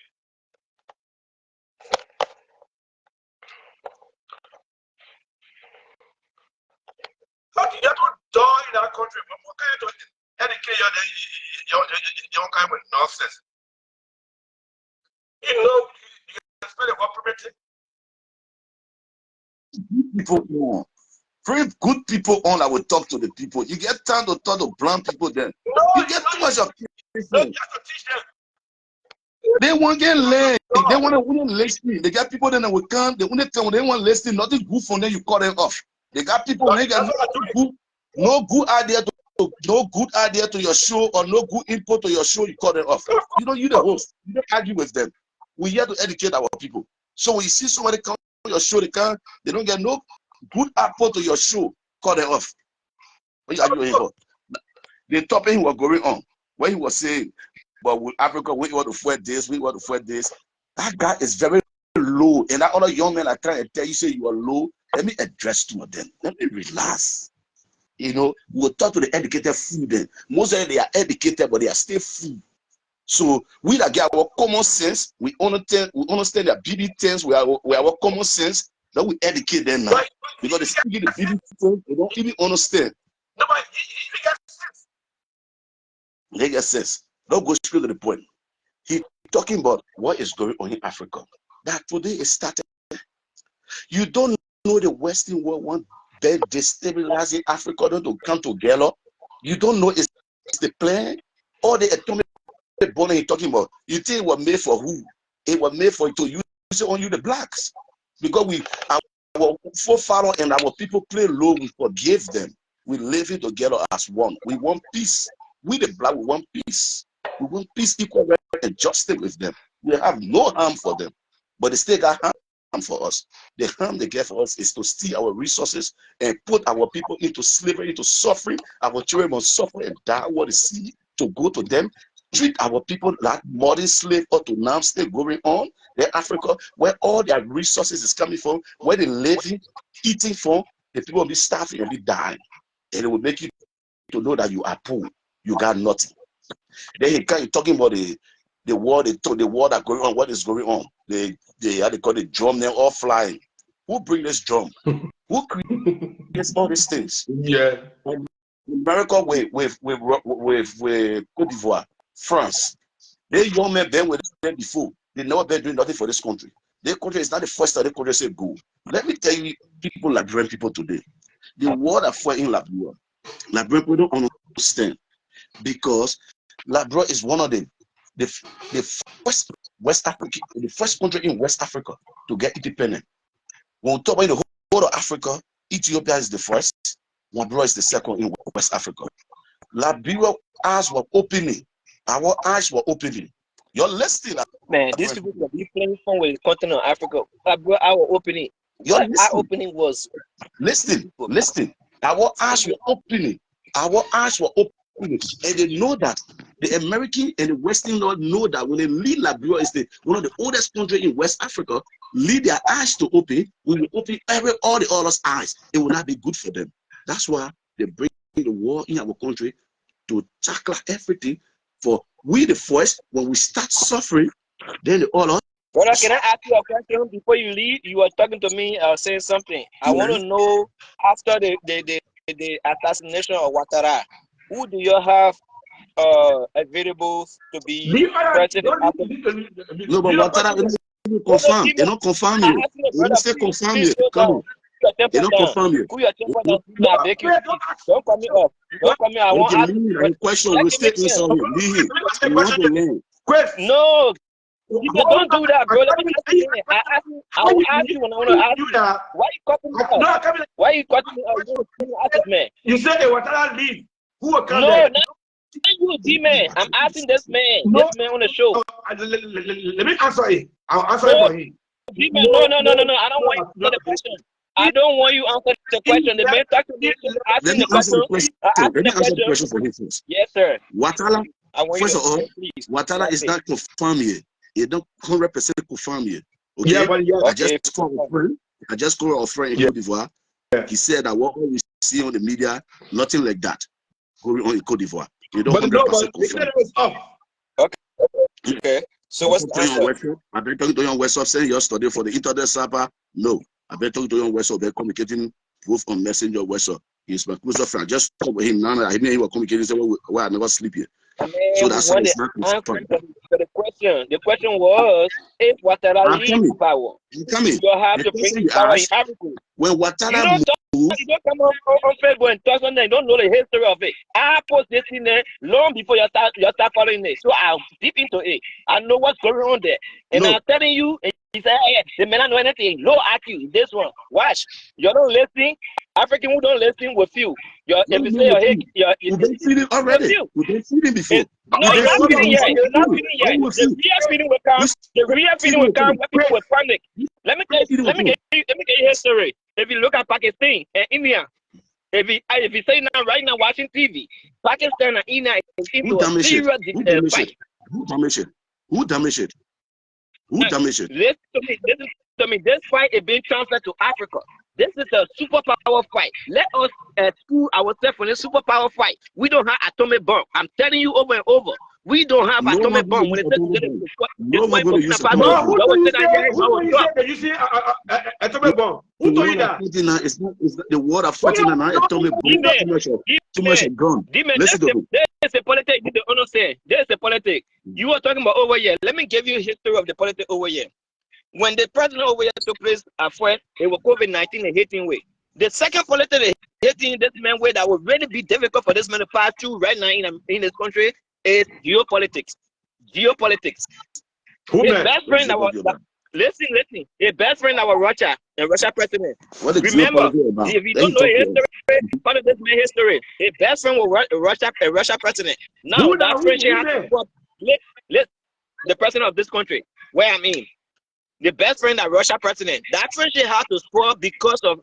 How can you do in that country? What can you do? Educate don't come with nonsense. You know, you can spell the word primitive. People bring good people on that will talk to the people. You get time to talk to blind people then. No, you get too much of no, you have to teach them. They won't get learned. They want to listen. They got people then that will come. They want to they want to listen. Nothing good from them. You cut them off. They got people when they got no good idea to your show or no good input to your show. You cut them off. You don't. You the host. You don't argue with them. We here to educate our people. So when you see somebody come to your show, they don't get no good input to your show. Cut them off. What you arguing for? The topic he was going on when he was saying, but with Africa, we want to fight this, we want to fight this. That guy is very low. And that other young man are trying to tell you, say you are low. Let me address two of them. Let me relax. You know, we'll talk to the educated fool then. Most of them, they are educated, but they are still fool. So we that get our common sense, we understand their BB things, we have our common sense, then we educate them now. Because they still get the BB things, they don't even understand. Nobody, you got sense. They get sense. Don't go straight to the point. He's talking about what is going on in Africa. That today is started. You don't know the Western world want them destabilizing Africa to come together. You don't know it's the plan or the atomic bomb he's talking about. You think it was made for who? It was made for to use it on you, the blacks. Because our forefathers and our people play low, we forgive them. We live it together as one. We want peace. We the black, we want peace. We want peace, equal right, and justice with them. We have no harm for them, but they still got harm for us. The harm they get for us is to steal our resources and put our people into slavery, into suffering. Our children must suffer and die what they see to go to them. Treat our people like modern slave or to now still going on. In Africa, where all their resources is coming from, where they living, eating from, the people will be starving and be dying. And it will make you to know that you are poor. You got nothing. Then he talking about the war, the war that going on, what is going on. How they call it drum, they're all flying. Who bring this drum? Who creates all these things? Yeah. America with Cote d'Ivoire, France. They young men been with them before. They never been doing nothing for this country. Their country is not the first time the country say go. Let me tell you, people, Liberian people today, the war that fought in Liberia, Liberian people don't understand. Because Liberia is one of the first West Africa, the first country in West Africa to get independent. When we talk about the whole of Africa, Ethiopia is the first, Liberia is the second in West Africa. Liberia eyes were opening. Our eyes were opening. You're listening. Man, these people can be playing fun with the continent of Africa. Our opening. What our opening was. Listen. Our eyes were opening. Our eyes were opening. And they know that the American and the Western Lord know that when they lead Liberia is one of the oldest countries in West Africa, lead their eyes to open, we will open all the others' eyes. It will not be good for them. That's why they bring the war in our country to tackle everything. For we the first, when we start suffering, then the others. Brother, can I ask you a question before you leave? You were talking to me, saying something. I want to know after the assassination of Ouattara, who do you have available to be president? No, but Ouattara didn't confirm. They don't confirm you. They don't say confirm you. Come on. They don't confirm you. Don't come me up. Don't come me. I want to ask you. Question. You stay inside here. Leave him. You want to learn. No. Don't do that, bro. Let me ask you. I will ask you when I want to ask you. Why you cutting me up? Why you cutting me up? Man. You said they were trying to leave. Who will come there? No, you, D-Man. I'm asking this man. This man on the show. Let me answer it. I'll answer it for him. D-Man, no. I don't want you to answer the question. I don't want you to answer the question. The man talking to me. Let me answer the question. Let me answer the question for him first. Yes, sir. Ouattara, first of all, Ouattara is not confirmed yet. It don't 100% confirm yet. Okay. Yeah, but I just called a friend in Cote d'Ivoire. He said that what we see on the media, nothing like that going on in Cote d'Ivoire. You don't 100% confirm. Okay. So what's the answer? I've been talking to you on WhatsApp saying you're studying for the internet server. No. I've been talking to you on WhatsApp. They're communicating both on Messenger WhatsApp. He's my closer friend. I just talked with him now. I mean, he was communicating. He said, well, I never sleep here. So that's why it's not confirmed. The question was, if Ouattara leaves power, you have to bring his power in Africa. When Ouattara you don't come on Facebook and talk on there. You don't know the history of it. I post this in there long before you start following it. So I'll deep into it. I know what's going on there. And I'm telling you, he said, hey, they may not know anything. Low IQ, this one. Watch. You don't listen. African who don't listen with you. If you say you've been feeding already. We've been feeding before. No, you're not feeding yet. You're not feeding yet. The real feeding will come. The real feeding will come when people will panic. Let me get you history. If you look at Pakistan and India, if you say now right now watching TV, Pakistan and India is into a serious fight. Who damaged it? Who damaged it? Who damaged it? Listen to me. This fight is being transferred to Africa. This is a superpower fight. Let us school ourselves in a superpower fight. We don't have atomic bomb. I'm telling you over and over. We don't have atomic bomb. When it's you see atomic bomb? Who told you that? It's not the word of fighting and atomic bomb. Too much gun. There's a politics. You don't understand. There's a politics. You were talking about over here. Let me give you a history of the politics over here. When the president over here took place at first, it was COVID-19 and Haitian way. The second politics hitting this man way that would really be difficult for this man to pass through right now in this country is geopolitics. Geopolitics. His best friend that was listen. His best friend that was Russia and Russia president. Remember, if you don't know history, part of this man's history. His best friend was Russia president. Now that friendship has to the president of this country. Where I mean. The best friend that Russia president. That friendship had to spoil because of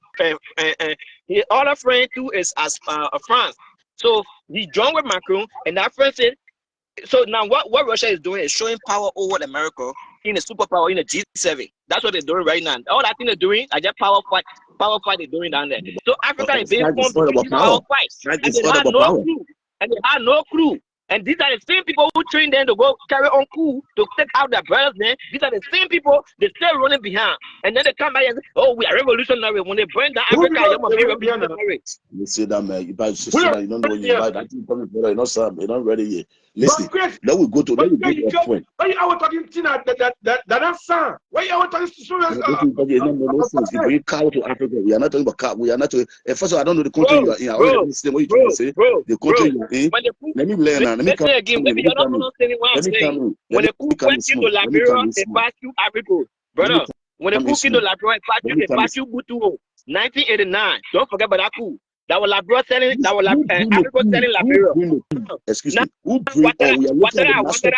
his other friend too is as France. So he joined with Macron, and that friendship. So now what Russia is doing is showing power over America in a superpower in a G7. That's what they're doing right now. All that thing they're doing, I just power fight they're doing down there. So Africa is being formed to power fight, and they had no clue. And they had no clue. And these are the same people who train them to go carry on coup to take out their brothers. Then these are the same people they still running behind. And then they come back and say, "Oh, we are revolutionary." When they burn down Africa, you must be revolutionary. You say that, man. You don't know when you buy that. You're not Sam. You're not ready yet. Listen. Then we go to the point. Why you are talking that son? Why you are talking to you bring cow to Africa. We are not talking about cow. We are not. First of all, I don't know the country you are in. I already understand what you're trying to say. The country you are in. Let me learn now. Let me come again. Maybe you're not understanding what I'm saying. When the coup went into Liberia, they passed through Africa, brother. When the coup into Liberia, they passed through Butu, 1989. Don't forget about that coup. That was Liberia selling. That was Africa selling Liberia. Excuse me. Who bring? Ouattara. Listen.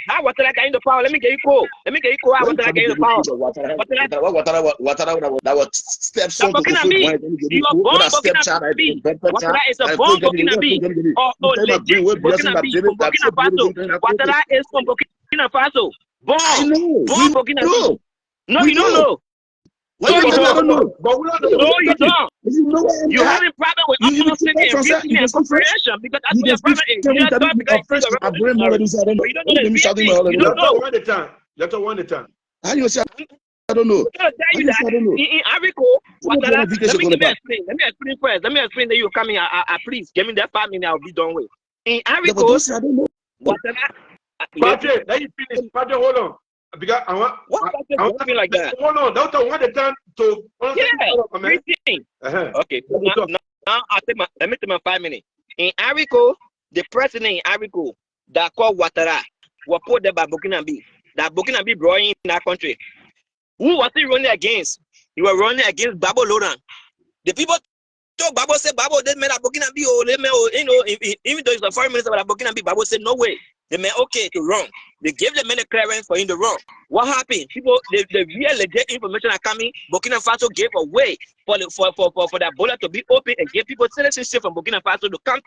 How Ouattara got into power? Let me get you cool. How Ouattara got into power? Ouattara that was stepson to Ouattara is a born Burkina Faso. Ouattara is from Burkina Faso. Born Burkina Faso. No, you don't know. No, you don't. You don't. You having problem with understanding and reasoning and comprehension because that's what your problem is. You don't know. You don't know. How you say? I don't know. In Africa, let me explain first. Let me explain that you coming. Please give me that 5 minutes. I'll be done with. In Africa, Patrick, let you finish. Patrick, hold on. Because I want like that. Hold on, Doctor, want the time to Okay. Now let me take my 5 minutes. In Africa, the president in Africa that called Ouattara was put there by Burkina Faso. That Burkina Faso brought in that country. Who was he running against? He was running against Babo Laurent. The people told Babo said, Babo, they made a Burkina Faso, even though it's a foreign minister, but Burkina Faso, Babo said, no way. They made okay to run. They gave the men a clearance for him to run. What happened? People, the real legit information are coming. Burkina Faso gave away for that border to be open and give people citizenship from Burkina Faso to come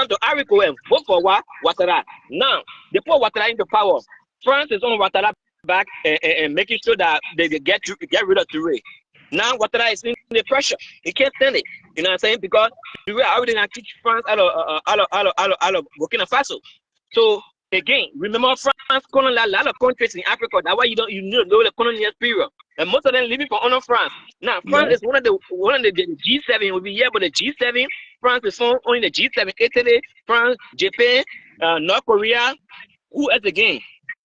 to Africa and vote for Ouattara. Now they put Ouattara into power. France is on Ouattara back and making sure that they get rid of Touré. Now Ouattara is in the pressure. He can't stand it. You know what I'm saying? Because Touré already not kick France out of Burkina Faso. So again, remember France colonized a lot of countries in Africa. That's why you know the colonial period. and most of them living for honor France. Now, France is one of the G7 will be here, but the G7, France is only the G7, Italy, France, Japan, North Korea. Who else again?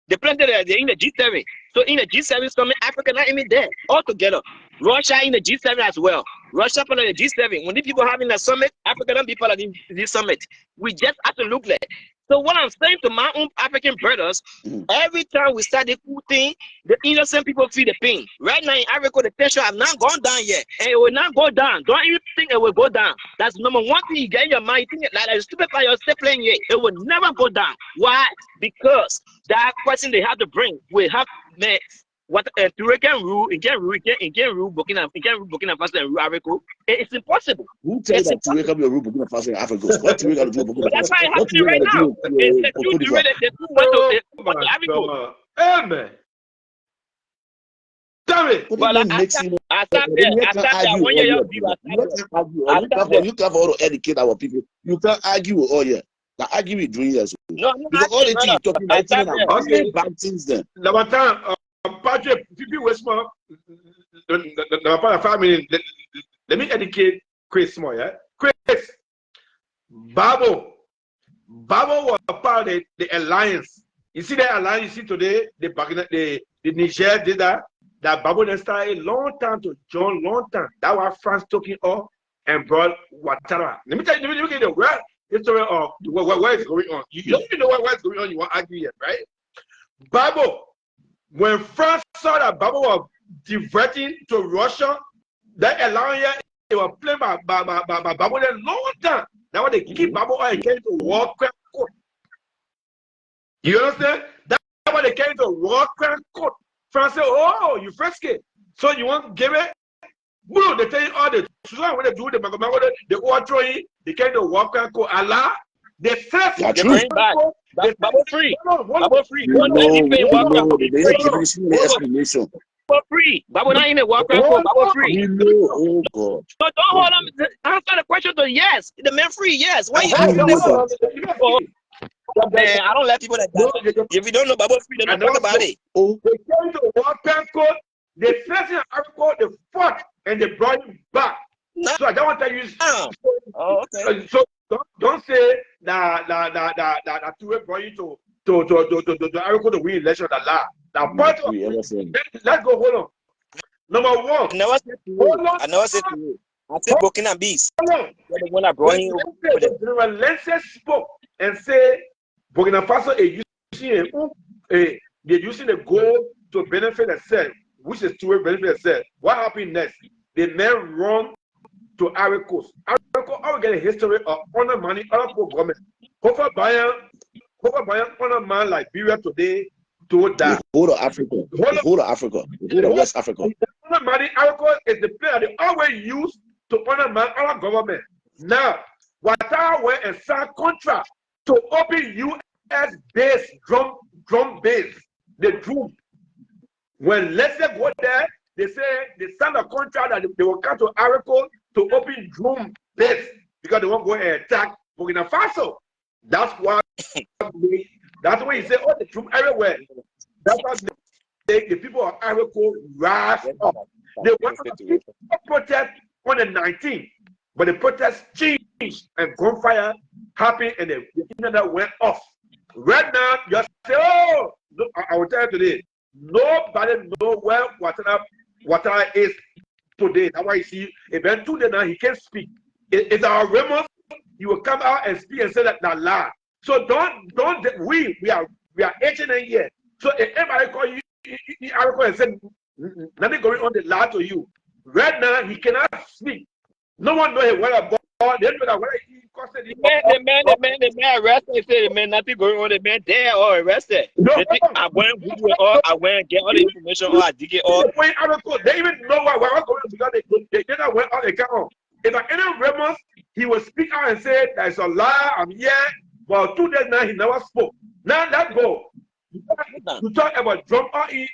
The plenty they're in the G7. So in the G7 summit, Africa not even there all together. Russia in the G7 as well. Russia part of the G7. When the people having a summit, Africa don't be part of this summit. We just have to look like. So what I'm saying to my own African brothers, every time we start the cool thing, the innocent people feel the pain. Right now in Africa, the tension have not gone down yet. And it will not go down. Don't even think it will go down. That's number one thing you get in your mind. You think like a stupid player you're still playing yet. It will never go down. Why? Because that question they have to bring will have what Toure can rule, it can rule Burkina Faso and rule Africa. It's impossible. Who tells that Toure can rule Burkina Faso and Africa? What Toure got to do Burkina Faso? That's why it's happening right now. It's the two Toure, the two want to Africa. Amen. Damn it. Well, I you can't all educate our people. You can't argue all year. Now argue with doing years. No, because all the things you're talking about bad things then. Number time, Patrick, people Westmore, the 5 minutes. Let me educate Chris more, yeah? Chris, Babo was part of the alliance. You see the alliance you see today, the Niger did that Babo then started a long time to join, long time. That was France talking up and brought Ouattara. Let me tell you, let me get the real history of where it's going on. You don't even know where it's going on, you want to argue yet, right? Babo, when France saw that Babo was diverting to Russia, that alliance they were playing by Babo there long time. That's why they keep Babo and came to war crime court. You understand? That's why they came to war crime court. France said, oh, you fresky. So you want to give it? Boom, they tell you all the when they do the Magamango, they overthrow it, they came to war crime court. Allah, they first they bring back. Babo free. Babo free. Explanation. Babo free. Babo not in the war crime court. Babo free. Oh God. So don't hold on. Answer the question to yes. The man free, yes. Why you man, I don't let people that die. If you don't know Babo free, then don't talk about it. Oh, they came to war crime court. They first in Africa, they fought and they brought him back. No. So I don't want to tell you. Oh, okay. So don't say that Toure brought you to Africa to win election. Now, let's go. Hold on. Number one. I never said to you. I said Burkina Beast. The one I brought him. General Lenses spoke and said Burkina Faso is using the gold to benefit themselves, which is to benefit themselves. What happened next? The men run to Ivory Coast. Ivory Coast, I will get a history of honor money, other government. Hofer Bayan, honor man Liberia today to that. The whole of Africa. The whole of Africa. The whole of West Africa. Honor money, Ivory Coast is the player they always use to honor man, other government. Now, Ouattara went and signed contract to open US base, drum base, the drum. When let's say go there, they say they signed a contract that they will come to Africa to open drum base because they won't go and attack Burkina Faso. That's why he said, oh, the drum everywhere. That's why the people of Africa rise up. They want to protest on the 19th, but the protest changed and gunfire happened and the internet went off. Right now, you say, oh, look, I will tell you today, nobody knows where Ouattara is today. That's why you see, even today now, he can't speak. It's our remorse. He will come out and speak and say that lie. So we are 89 years. So if anybody call you and say nothing going on, the lie to you. Right now, he cannot speak. No one knows where about. They know that where he costed him. The man arrested. He said the man nothing going on. The man there or arrested. No, I went get all the information or I dig it all. They even know where I was going because they did not went out the camera. If I any remorse, he will speak out and say there's a lie. I'm here. But 2 days now he never spoke. Now that go. You talk about drum in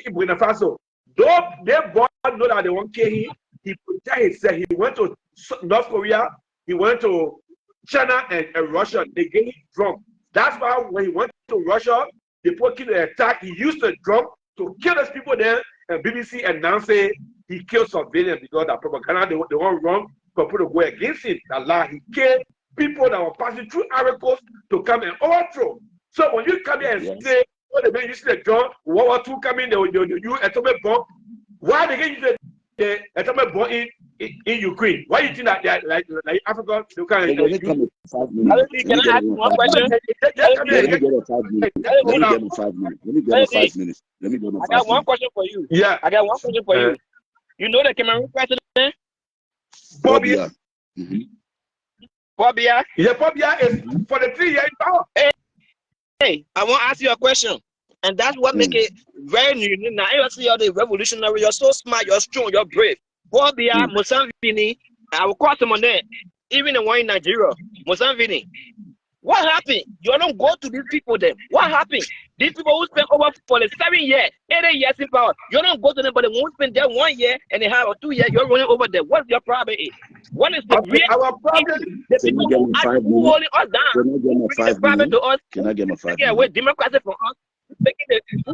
Burkina Faso. Though they both know that they won't kill him, he protect himself. He went to North Korea, he went to China and Russia. They gave him drum. That's why when he went to Russia, they put him in the attack. He used the drum to kill those people there BBC and now say he killed civilians because that propaganda they want wrong for people to go against him. That he killed people that were passing through Ivory Coast to come and overthrow. So when you come here and say, oh, the men used to John World War II coming, they use atomic bomb. Why they can use the atomic bomb in Ukraine? Why you think that like Africa they can Let me come in 5 minutes. Can I ask one question? Let me get a 5 minutes. Let me get a 5 minutes. Let me get a 5 minutes. Let me get a 5 minutes. I got one question for you. Yeah. I got one question for you. You know the Cameroon president? Paul Biya. Paul Biya? Yeah, Paul Biya is for the 3 years power. Hey, I want to ask you a question. And that's what make it very unique. Now, you see all the revolutionary, you're so smart, you're strong, you're brave. Paul Biya, Museveni, I will call someone there, even the one in Nigeria, Museveni. What happened? You don't go to these people then. What happened? These people who spent over for the 7 years, 8 years in power, you don't go to them, but they won't spend there 1 year and a half or 2 years, you're running over there. What's your problem? What is the real our problem? The people who are holding us down, bringing the problem to us, Can I get my 5 yeah, minutes? with democracy from us,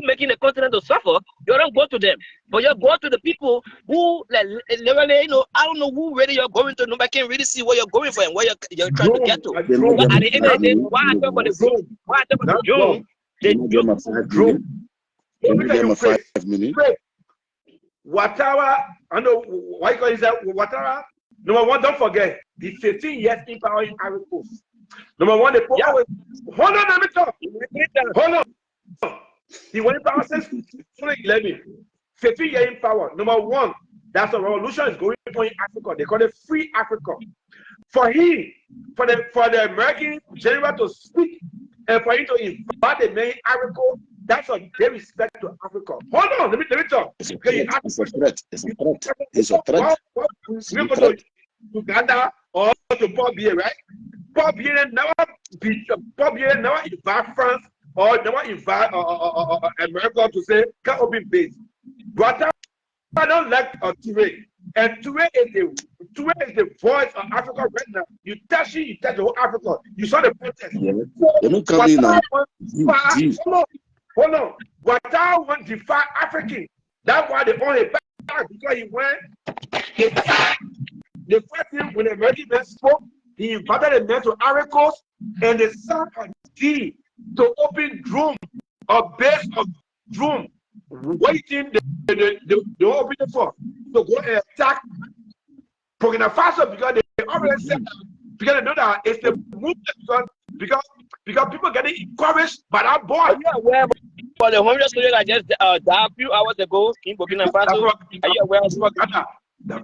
making the continent to suffer, you don't go to them. But you go to the people who, like, literally, you know, I don't know who really you're going to. Nobody can really see where you're going for and where you're trying to get to. But at the end of the day, why I talk about the drone? Why I talk about the drone? Can I get my 5 minutes? Can I get my 5 minutes? Watara, I know why you call it that. Watara, number one, don't forget, the 15 years in power in Ivory Coast. Number one, the power was, hold on, let me talk. Hold on. He went in power since 2011. 15 years in power. Number one, that's a revolution is going on in Africa. They call it Free Africa. For him, for the American general to speak and for him to invite the main Africa, that's a great respect to Africa. Hold on, let me talk. It's a threat. It's a threat. It's a threat. We go to Uganda or to Paul Biya, right? Paul Biya never invite France or never invite America to say can open base. But I don't like Toure. And Toure is the voice of Africa right now. You touch the whole Africa. You saw the protest. Yeah. They don't come in now. Hold on. Ouattara want to defy African. That's why they only back because he went. The first thing when the American men spoke, he invited the men to Ivory Coast and they signed a deal to open drum or base of drum. Waiting they open it for to go and attack Burkina Faso because they already said because they know that it's the movement because people getting encouraged by that boy. Are you aware about the 100 soldiers that just died a few hours ago in Burkina Faso? Are you aware of that? Let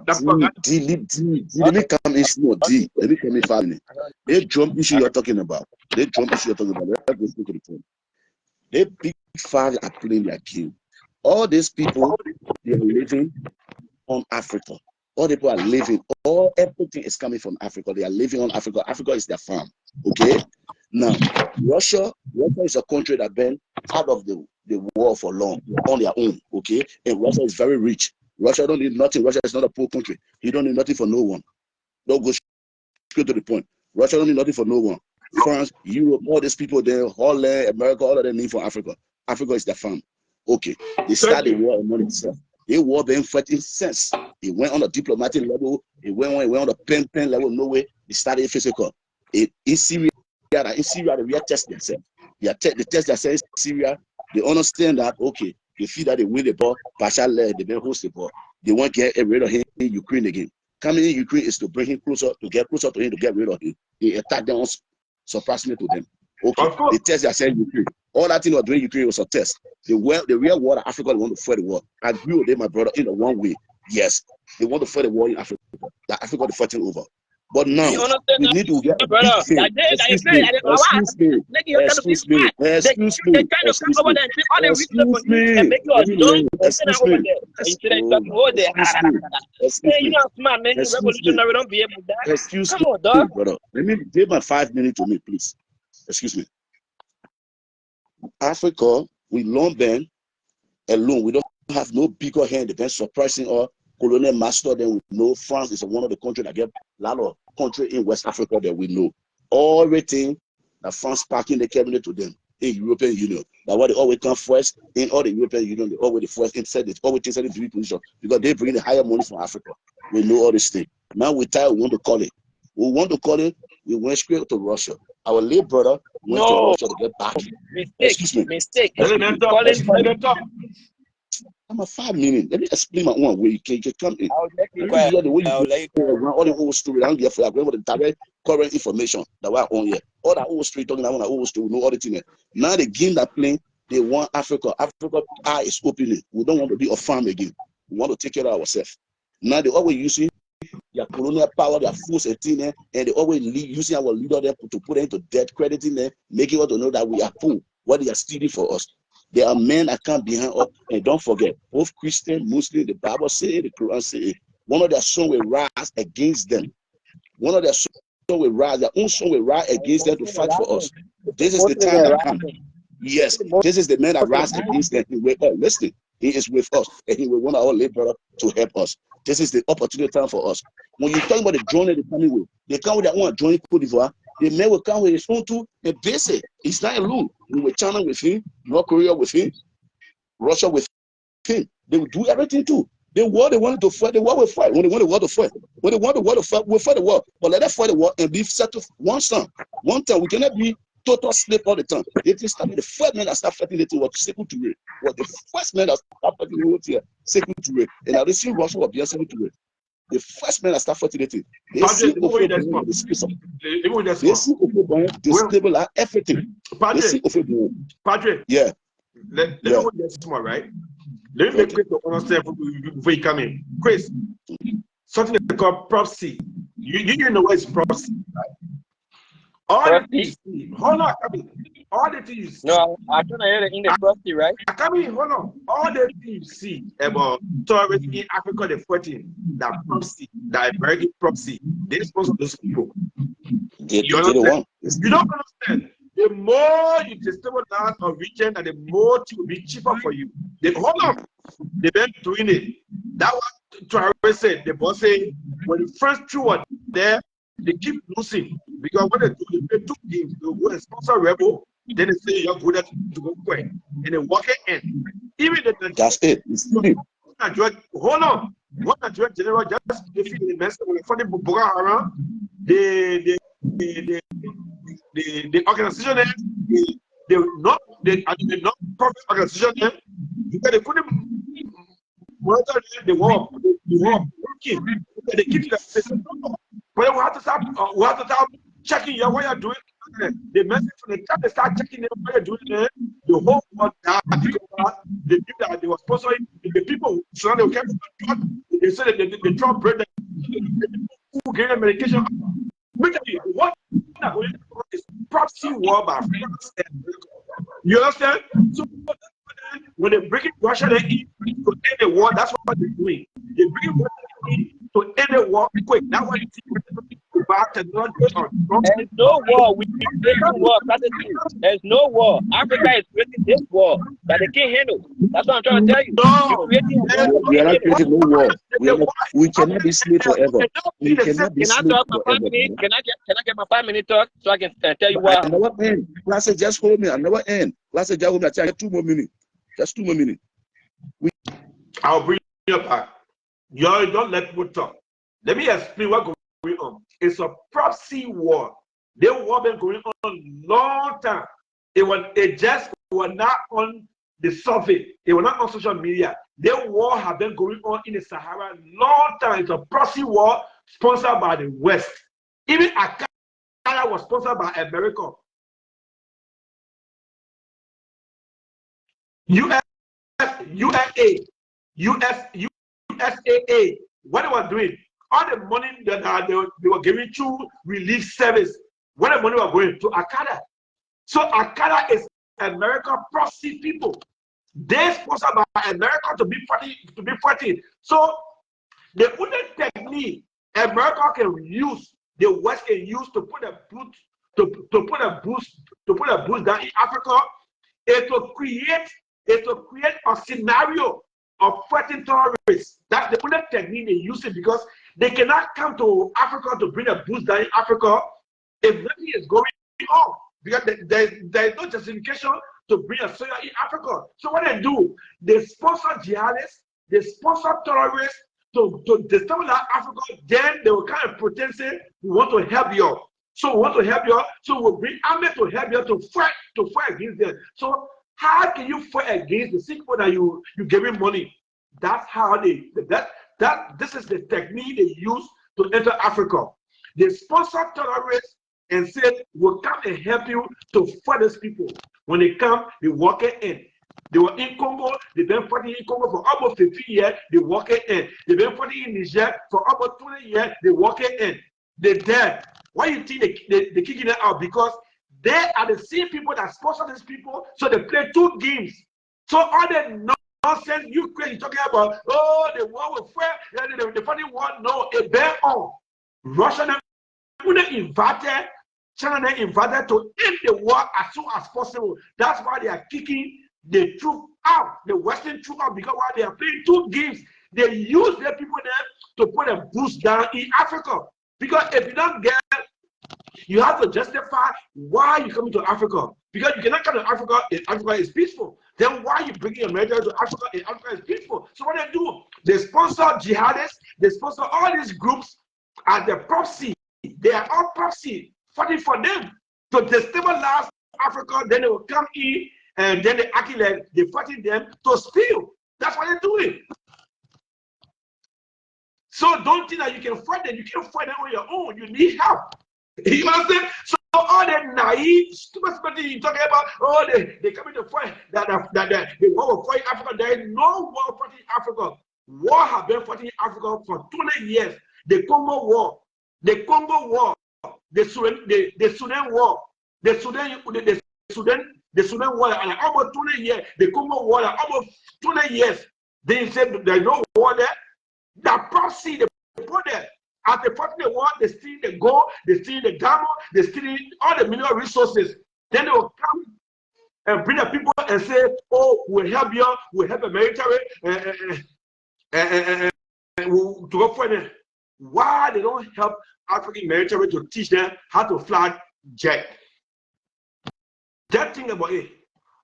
me come in small. Let me come in 5 minutes. The drum issue you're talking about. Let's go to the point. The big five are playing their game. All these people, they are living on Africa. All the people are living, everything is coming from Africa. They are living on Africa. Africa is their farm. Okay? Now, Russia is a country that has been out of the war for long, on their own. Okay? And Russia is very rich. Russia don't need nothing. Russia is not a poor country. He don't need nothing for no one. Don't go straight to the point. Russia don't need nothing for no one. France, Europe, all these people there, Holland, America, all of them need from Africa. Africa is their farm. Okay. They started the war among themselves. They war being fighting since. It went on a diplomatic level. It went on a pen level. No way. It started physical. In Syria, they will test themselves. They test themselves in Syria. They understand that, okay, they feel that they win the ball. Bashar led, they then host the ball. They want to get rid of him in Ukraine again. Coming in Ukraine is to bring him closer, to get closer to him, to get rid of him. They attack them, surprisingly to them. Okay, they test themselves in Ukraine. All that thing they were doing in Ukraine was a test. The real war that Africa, they want to fight the war. I agree with them, my brother, in a one way. Yes, they want to fight the war in Africa. That Africa is fighting over. But now, we need to get Excuse me, brother. Let me give my 5 minutes to me, please. Excuse me. Africa, we long been alone. We don't have no bigger hand. They've been surprising our colonial master. Then we know France is one of the countries that get a lot of country in West Africa that we know. Everything that France packing the cabinet to them. in European Union. That's why they always come first in all the European Union. They always the first inside. They always take 73 position because they bring the higher money from Africa. We know all this thing. Now we tired. We want to call it. We want to call it. We went straight to Russia. Our late brother went to Russia to get back. Excuse me. Mistake. I'm a 5 minutes. Let me explain my own way. You can come in. I'll let you Hear the way I'll you let you go all the whole story. I don't get for you. I'm going with the direct current information that we're on here. All that whole story talking about the whole story, know all the thing. Now the game that playing, they want Africa. Africa eye is opening. We don't want to be a farm again. We want to take care of ourselves. Now they always using their colonial power, their force and thing, and they always using our leader there to put into debt, crediting them, making us to know that we are poor, what they are stealing for us. There are men that come behind us, and don't forget, both Christian, Muslim, the Bible say, the Quran say, one of their sons will rise against them. One of their sons will rise, their own son will rise against them to fight for us. This is the time that comes. Yes, this is the man that rise against them. Listen, he is with us, and he will want our late brother to help us. This is the opportunity time for us. When you talk about the journey they're coming with, they come with their own joining Cote d'Ivoire. The man will come with his own too, and basic. He's not alone. We will China with him, North Korea with him, Russia with him. They will do everything too. The war they wanted to fight, the war will fight. When they want the war to fight, when they want the war to fight, we'll fight the war. But let us fight the war and be settled one time. One time. We cannot be total slave all the time. It started the first man that started fighting it was Sekou Touré. Was the first man that started fighting it here, Sekou Touré. And now they see Russia was behind Sekou Touré. The first man that started fighting it, they see destabilize everything. They see Padre. Yeah. Let me go this small, right? Let me make quick to understand before you come in. Chris, something they call prophecy. You know what is prophecy, right? All the things you see. Hold on, I mean, all the things you see. No, I'm trying to hear the in the prophecy, right? Come in, hold on. All the things you see about tourism in Africa, the 14, that prophecy, that American prophecy, they're supposed to those people. You don't understand. The more you destabilize a region, and the more it will be cheaper for you. Hold on. They've been doing it. That was Travis said. The boss said when the first two were there, they keep losing because when they play two games, they go and sponsor Rebel. Then they say you're good at to go quick, and they walk it in. Even the that's it. Hold on. What a general just defeat the mess for the Boko Haram. The organization they non-profit organization because they couldn't monitor the war working. They keep the system. But we have to start checking what you're doing. The message from the time they start checking what you're doing, the whole world the people that they were sponsoring, the people surrounding them, they said that the Trump president, who gave them medication. What is prophecy war by France? You understand? So when they bring Russia to end the war, that's what they're doing. They bring Russia to end the war quick. That's why you see back to there's no war. There's no war. There's no war. Africa is creating this war that they can't handle. That's what I'm trying to tell you. No, we are not creating no war. We cannot be slaves forever. We cannot be slaves forever. Can I get my 5 minute talk so I can tell you why? I never end. Class just hold me. I never end. Class just hold me. I get 2 more minutes. Just 2 more minutes. I'll bring you back. You don't let people talk. Let me explain what's going on. It's a prophecy war. The war been going on long time. It just was not on the surface. It was not on social media. The war have been going on in the Sahara long time. It's a prophecy war sponsored by the West. Even Akala was sponsored by America. USAA, what they were doing, all the money that they were giving to relief service, when the money was going to Akada. So Akada is American proxy people. They sponsored by America to be fighting. So the only technique America can use, the West can use to put a boost down in Africa is to create a scenario of fighting terrorists. That's the only technique they use it because they cannot come to Africa to bring a boost down in Africa if nothing is going on. because there is no justification to bring a soldier in Africa. So what they do, they sponsor jihadists, they sponsor terrorists to destabilize Africa. Then they will kind of pretend say, we want to help you. So we want to help you. So we'll bring army to help you to fight against them. So how can you fight against the sick people that you giving money? That's how this is the technique they use to enter Africa. They sponsor terrorists and said, we'll come and help you to fight these people. When they come, they walk it in. They were in Congo, they've been fighting in Congo for almost 15 years, they walk it in. They've been fighting in Niger for almost 20 years, they walk it in. They're dead. Why you think they're kicking it out? Because they are the same people that sponsor these people, so they play two games. So all the nonsense you crazy talking about, oh, the war with fire, the funny war, no, it bear on. Russia invited, China invited to end the war as soon as possible. That's why they are kicking the troop out, the Western troop out, because while they are playing two games, they use their people there to put a boost down in Africa. Because if you don't get, you have to justify why you're coming to Africa. Because you cannot come to Africa if Africa is peaceful. Then why are you bringing America to Africa if Africa is peaceful? So what they do, they sponsor jihadists, they sponsor all these groups at the proxy. They are all proxy fighting for them to destabilize Africa. Then they will come in and then they act like they're fighting them to steal. That's what they're doing. So don't think that you can fight them. You can't fight them on your own. You need help. You understand? So all that naive, stupid thing you're talking about, oh, they coming to fight that they want to fight Africa. There is no war fighting Africa. War have been fighting Africa for 20 years. The Congo War, the Congo War, the Sudan War, the Sudan War, and almost 20 years. The Congo War, almost 20 years. They said there's no war there. That proxy they put there. At the fighting the war, they steal the gold, they steal the gamma, they steal all the mineral resources. Then they will come and bring the people and say, oh, we'll help you, we'll help the military, to go for them. Why they don't help African military to teach them how to fly jet? That thing about it.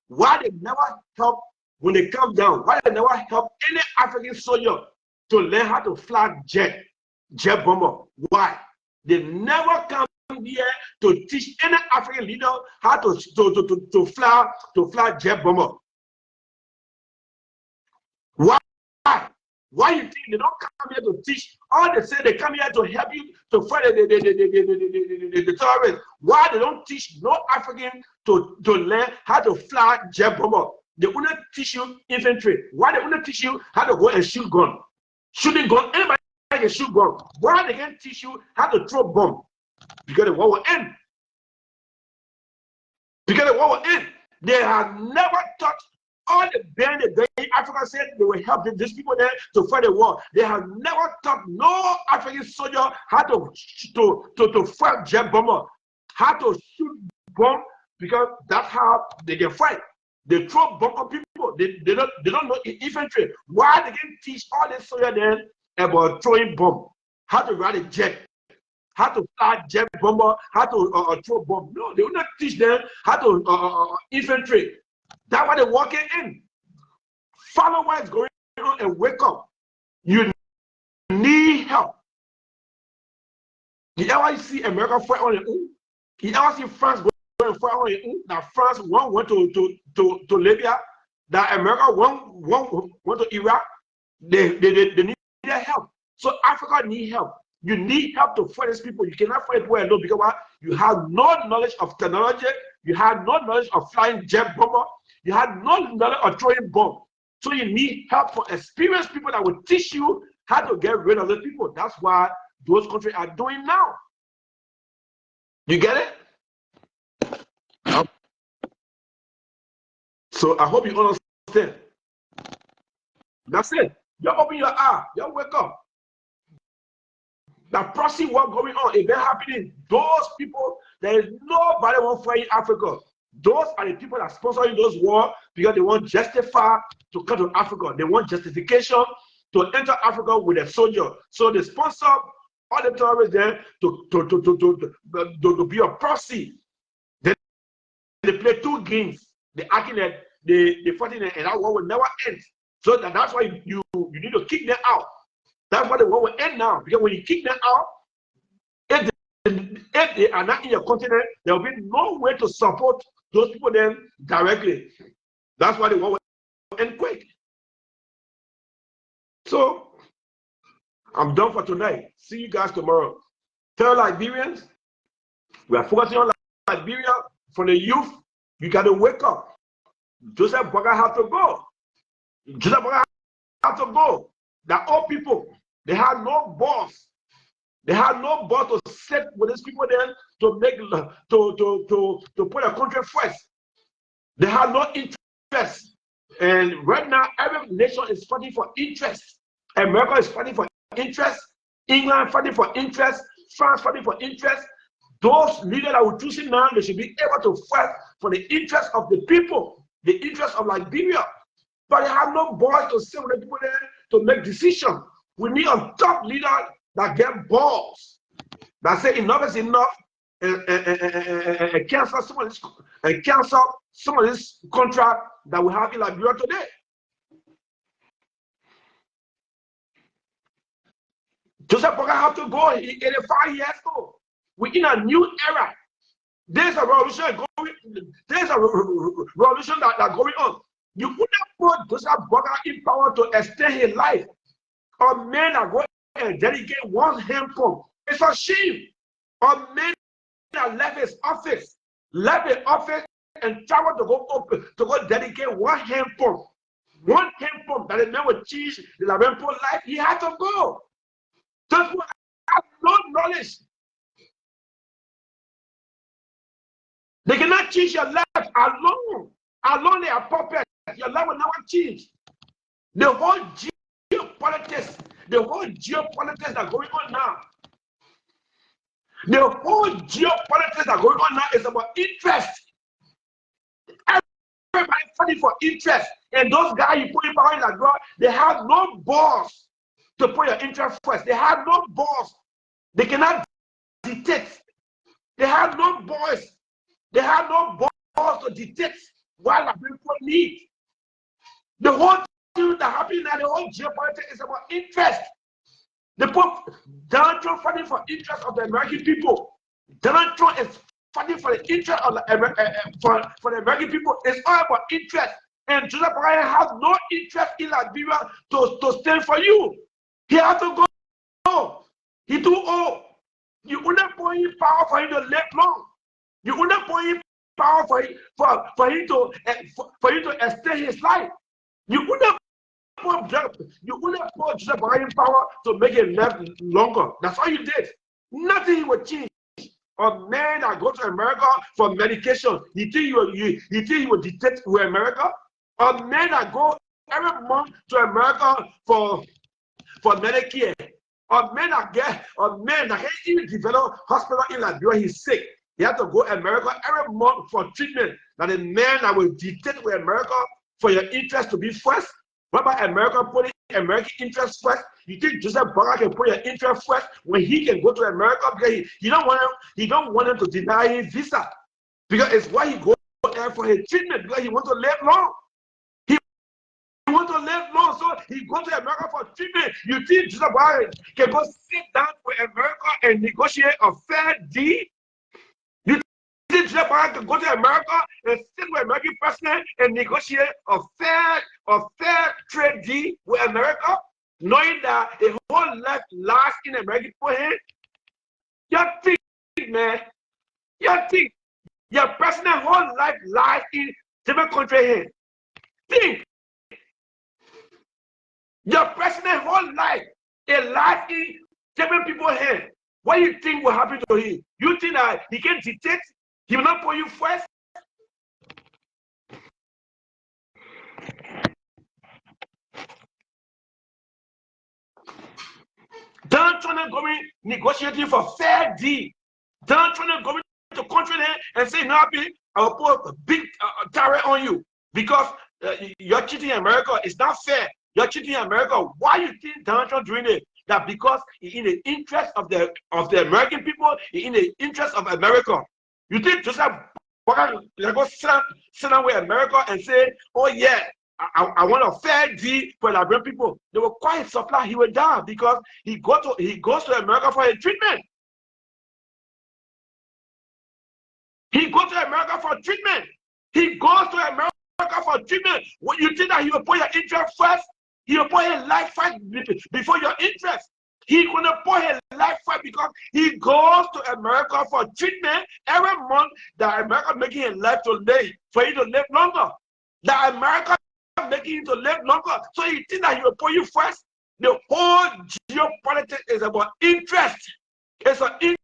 Why they never help when they come down? Why they never help any African soldier to learn how to fly jet bomber? Why? They never come here to teach any African leader how to fly jet bomber. Why? Why you think they don't come here to teach? All they say they come here to help you to fight the terrorists. Why they don't teach no African to learn how to fly jet bomber? They wouldn't teach you infantry. Why they wouldn't teach you how to go and shoot gun? Shooting gun, anybody can shoot gun. Why they can't teach you how to throw bomb? Because the war will end. Because the war will end. They have never taught all the band that Africa said they will help these people there to fight the war. They have never taught no African soldier how to fight jet bomber, how to shoot bomb, because that's how they can fight. They throw bomb on people. They don't know infantry. Why they can teach all the soldiers then about throwing bomb, how to ride a jet, how to fly jet bomber, how to throw bomb? No, they will not teach them how to infantry. That's why they're walking in. Follow what is going on and wake up. You need help. You ever see America fight on their own? You ever see France go and fight on their own? Now France went to Libya. That America went to Iraq. They need their help. So Africa need help. You need help to fight these people. You cannot fight well alone because what? You have no knowledge of technology. You have no knowledge of flying jet bomber. You have no knowledge of throwing bomb. So you need help from experienced people that will teach you how to get rid of those people. That's why those countries are doing now. You get it? So I hope you understand. That's it. You open your eye. You wake up. The proxy war going on, if they're happening, those people, there is nobody won't fight in Africa. Those are the people that are sponsoring those wars because they want justify to come to Africa. They want justification to enter Africa with a soldier. So they sponsor all the terrorists there to be a proxy. they play two games. They acting that they fighting, and that war will never end. So that's why you need to kick them out. That's why the war will end now. Because when you kick them out, if they are not in your continent, there will be no way to support those people then directly. That's why the war will end quick. So I'm done for tonight. See you guys tomorrow. Tell Liberians, we are focusing on Liberia. For the youth, you got to wake up. Joseph Boga have to go. Joseph Boga have to go. The old people, they had no boss. They had no boss to sit with these people then to make to put a country first. They had no interest. And right now, every nation is fighting for interest. America is fighting for interest. England fighting for interest. France fighting for interest. Those leaders that we're choosing now, they should be able to fight for the interest of the people, the interest of Liberia. But they have no voice to sit with the people there to make decisions. We need a top leader that get balls, that say enough is enough, and cancel some of this contract that we have in Liberia today. Joseph Boga have to go. He's 85 years old. We're in a new era. There's a revolution going. There's a revolution that's going on. You would not put Joseph Boga in power to extend his life. Or men are going and dedicate one hand pump. It's a shame. Or men that left his office, and travel to go dedicate one hand pump. One hand pump that the man would change the Liberian people life. He had to go. Those who have no knowledge. They cannot change your life alone. Alone they are puppets. Your life will never change. The whole geopolitics that going on now. The whole geopolitics that going on now is about interest. Everybody fighting for interest. And those guys you put in power in Liberia, they have no boss to put your interest first. They have no boss. They cannot dictate. They have no voice. They have no boss to dictate what the people need. The whole thing that happening now, the whole geopolitics is about interest. The Pope, Donald Trump fighting for interest of the American people. Donald Trump is fighting for the interest of for the American people. It's all about interest. And Joseph Boga has no interest in Liberia to stand for you. He has to go. He too old. You will not put in power for him to live long. You will not put in power for him to extend his life. You will not put Joseph Boga in power to make it live longer. That's all you did. Nothing will change. A man that go to America for medication, he think he will dictate to America. A man that go every month to America for Medicare. A man that can't even develop hospital in Liberia, he's sick. He has to go to America every month for treatment. That the man that will dictate with America for your interest to be first. What about America putting American interest first? You think Joseph Boga can put your interest first when he can go to America because he don't want him to deny his visa because it's why he go there for his treatment because he wants to live long. He wants to live long, so he go to America for treatment. You think Joseph Boga can go sit down with America and negotiate a fair deal? You think Joseph Boga can go to America and sit with American president and negotiate a fair trade deal with America, knowing that the whole life lies in American people's hands? You think, man, your president whole life lies in different country hands. Think. Your president whole life, it lies in different people's hands. What do you think will happen to him? You think that he can dictate? He will not put you first? Don't try to go in negotiating for fair deal. Don't try to go into country there and say, no, I'll put a big tariff on you because you're cheating America. It's not fair. You're cheating America. Why you think Donald Trump doing it? That because he's in the interest of the American people, he's in the interest of America. You think Joseph They go send away America and say, oh yeah, I want a fair deal for Liberian people. They will quite supply. He will die because he goes to America for a treatment. He goes to America for treatment. He goes to America for treatment. When you think that he will put your interest first, he will put his life first before your interest. He's going to put his life first because he goes to America for treatment every month. That America making his life to live, for you to live longer. That America making you to live longer. So you think that he will put you first? The whole geopolitics is about interest. It's an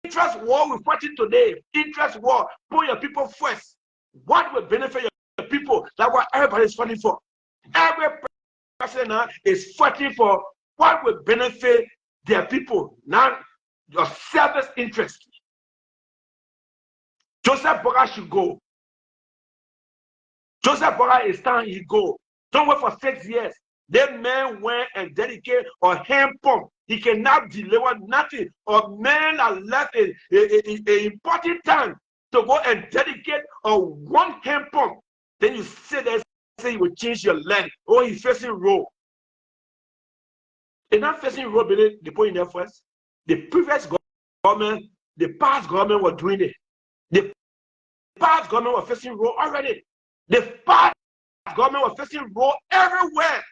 interest war we're fighting today. Interest war. Put your people first. What will benefit your people? That's what everybody is fighting for. Every person now is fighting for what will benefit their people. Now, your selfish interest. Joseph Boga should go. Joseph Boga is time he go. Don't wait for 6 years. That man went and dedicated a hand pump. He cannot deliver nothing. A man that left an important time to go and dedicate a one hand pump. Then you sit there and say you will change your land. Oh, he's facing road. They're not facing road, but they put in there first. The previous government, the past government were doing it. The past government were facing road already. The past government was facing road everywhere.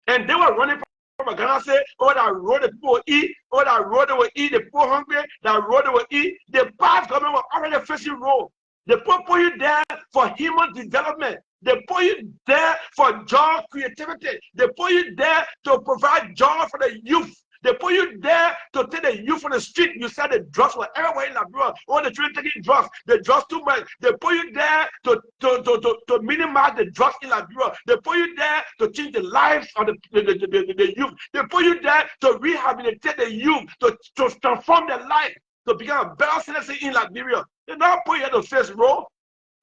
And they were running from Ghana, say, oh, that road the people will eat, oh, that road they will eat, the poor hungry, that road they will eat. The past government was already facing road. They put you there for human development. They put you there for job creativity. They put you there to provide job for the youth. They put you there to take the youth on the street. You said the drugs were everywhere in Liberia. Oh, the children taking drugs. The drugs too much. They put you there to minimize the drugs in Liberia. They put you there to change the lives of the youth. They put you there to rehabilitate the youth, to transform their life, to become a better citizen in Liberia. They never put you at the first row.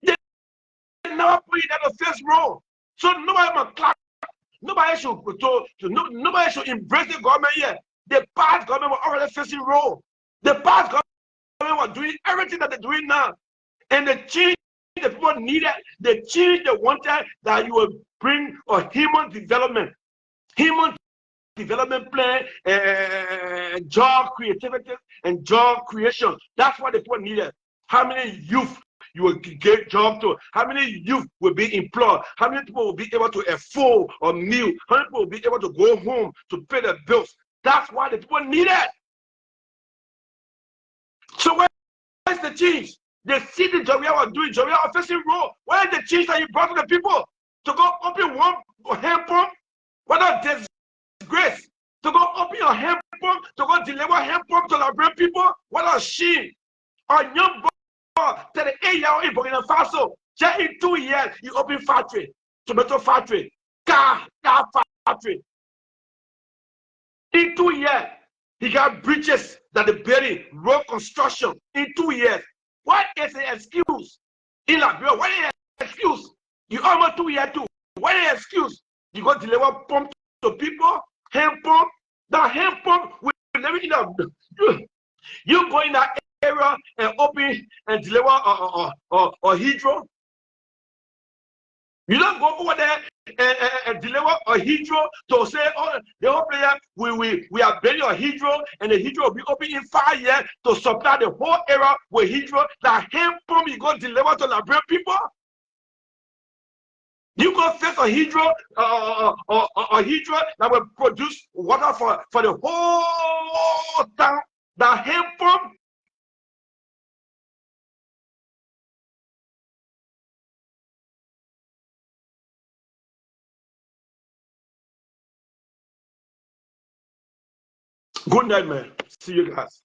They never put you at the first row. So nobody must clap. Nobody should embrace the government here. The past government were already facing role. The past government were doing everything that they're doing now. And they changed the people needed. They changed the wanted that you will bring a human development plan, job creativity, and job creation. That's what the people needed. How many youth you will give job to? How many youth will be employed? How many people will be able to afford a meal? How many people will be able to go home to pay their bills? That's why the people need it. So where's the change? They see the Jovia was doing. Jovia was facing role. Where is the change that you brought to the people? To go open one hand pump? What a disgrace. To go open your hand pump, to go deliver hand pump to Liberian people? What a shame. A young boy, 38-year-old in Burkina Faso, just in 2 years, he opened factory, tomato factory, car factory. In 2 years, he got bridges that they building, road construction in 2 years. What is the excuse in Liberia? What is the excuse? You almost 2 years too. What is the excuse? You go deliver pump to people, hand pump. That hand pump will never in you go in that area and open and deliver a hydro. You don't go over there and deliver a hydro to say, oh, the whole player, we are building a hydro, and the hydro will be open in 5 years to supply the whole area with hydro. That hand pump you go deliver to Liberian people. You go fix a hydro, a hydro that will produce water for the whole town. That hand pump. Good night, man. See you guys.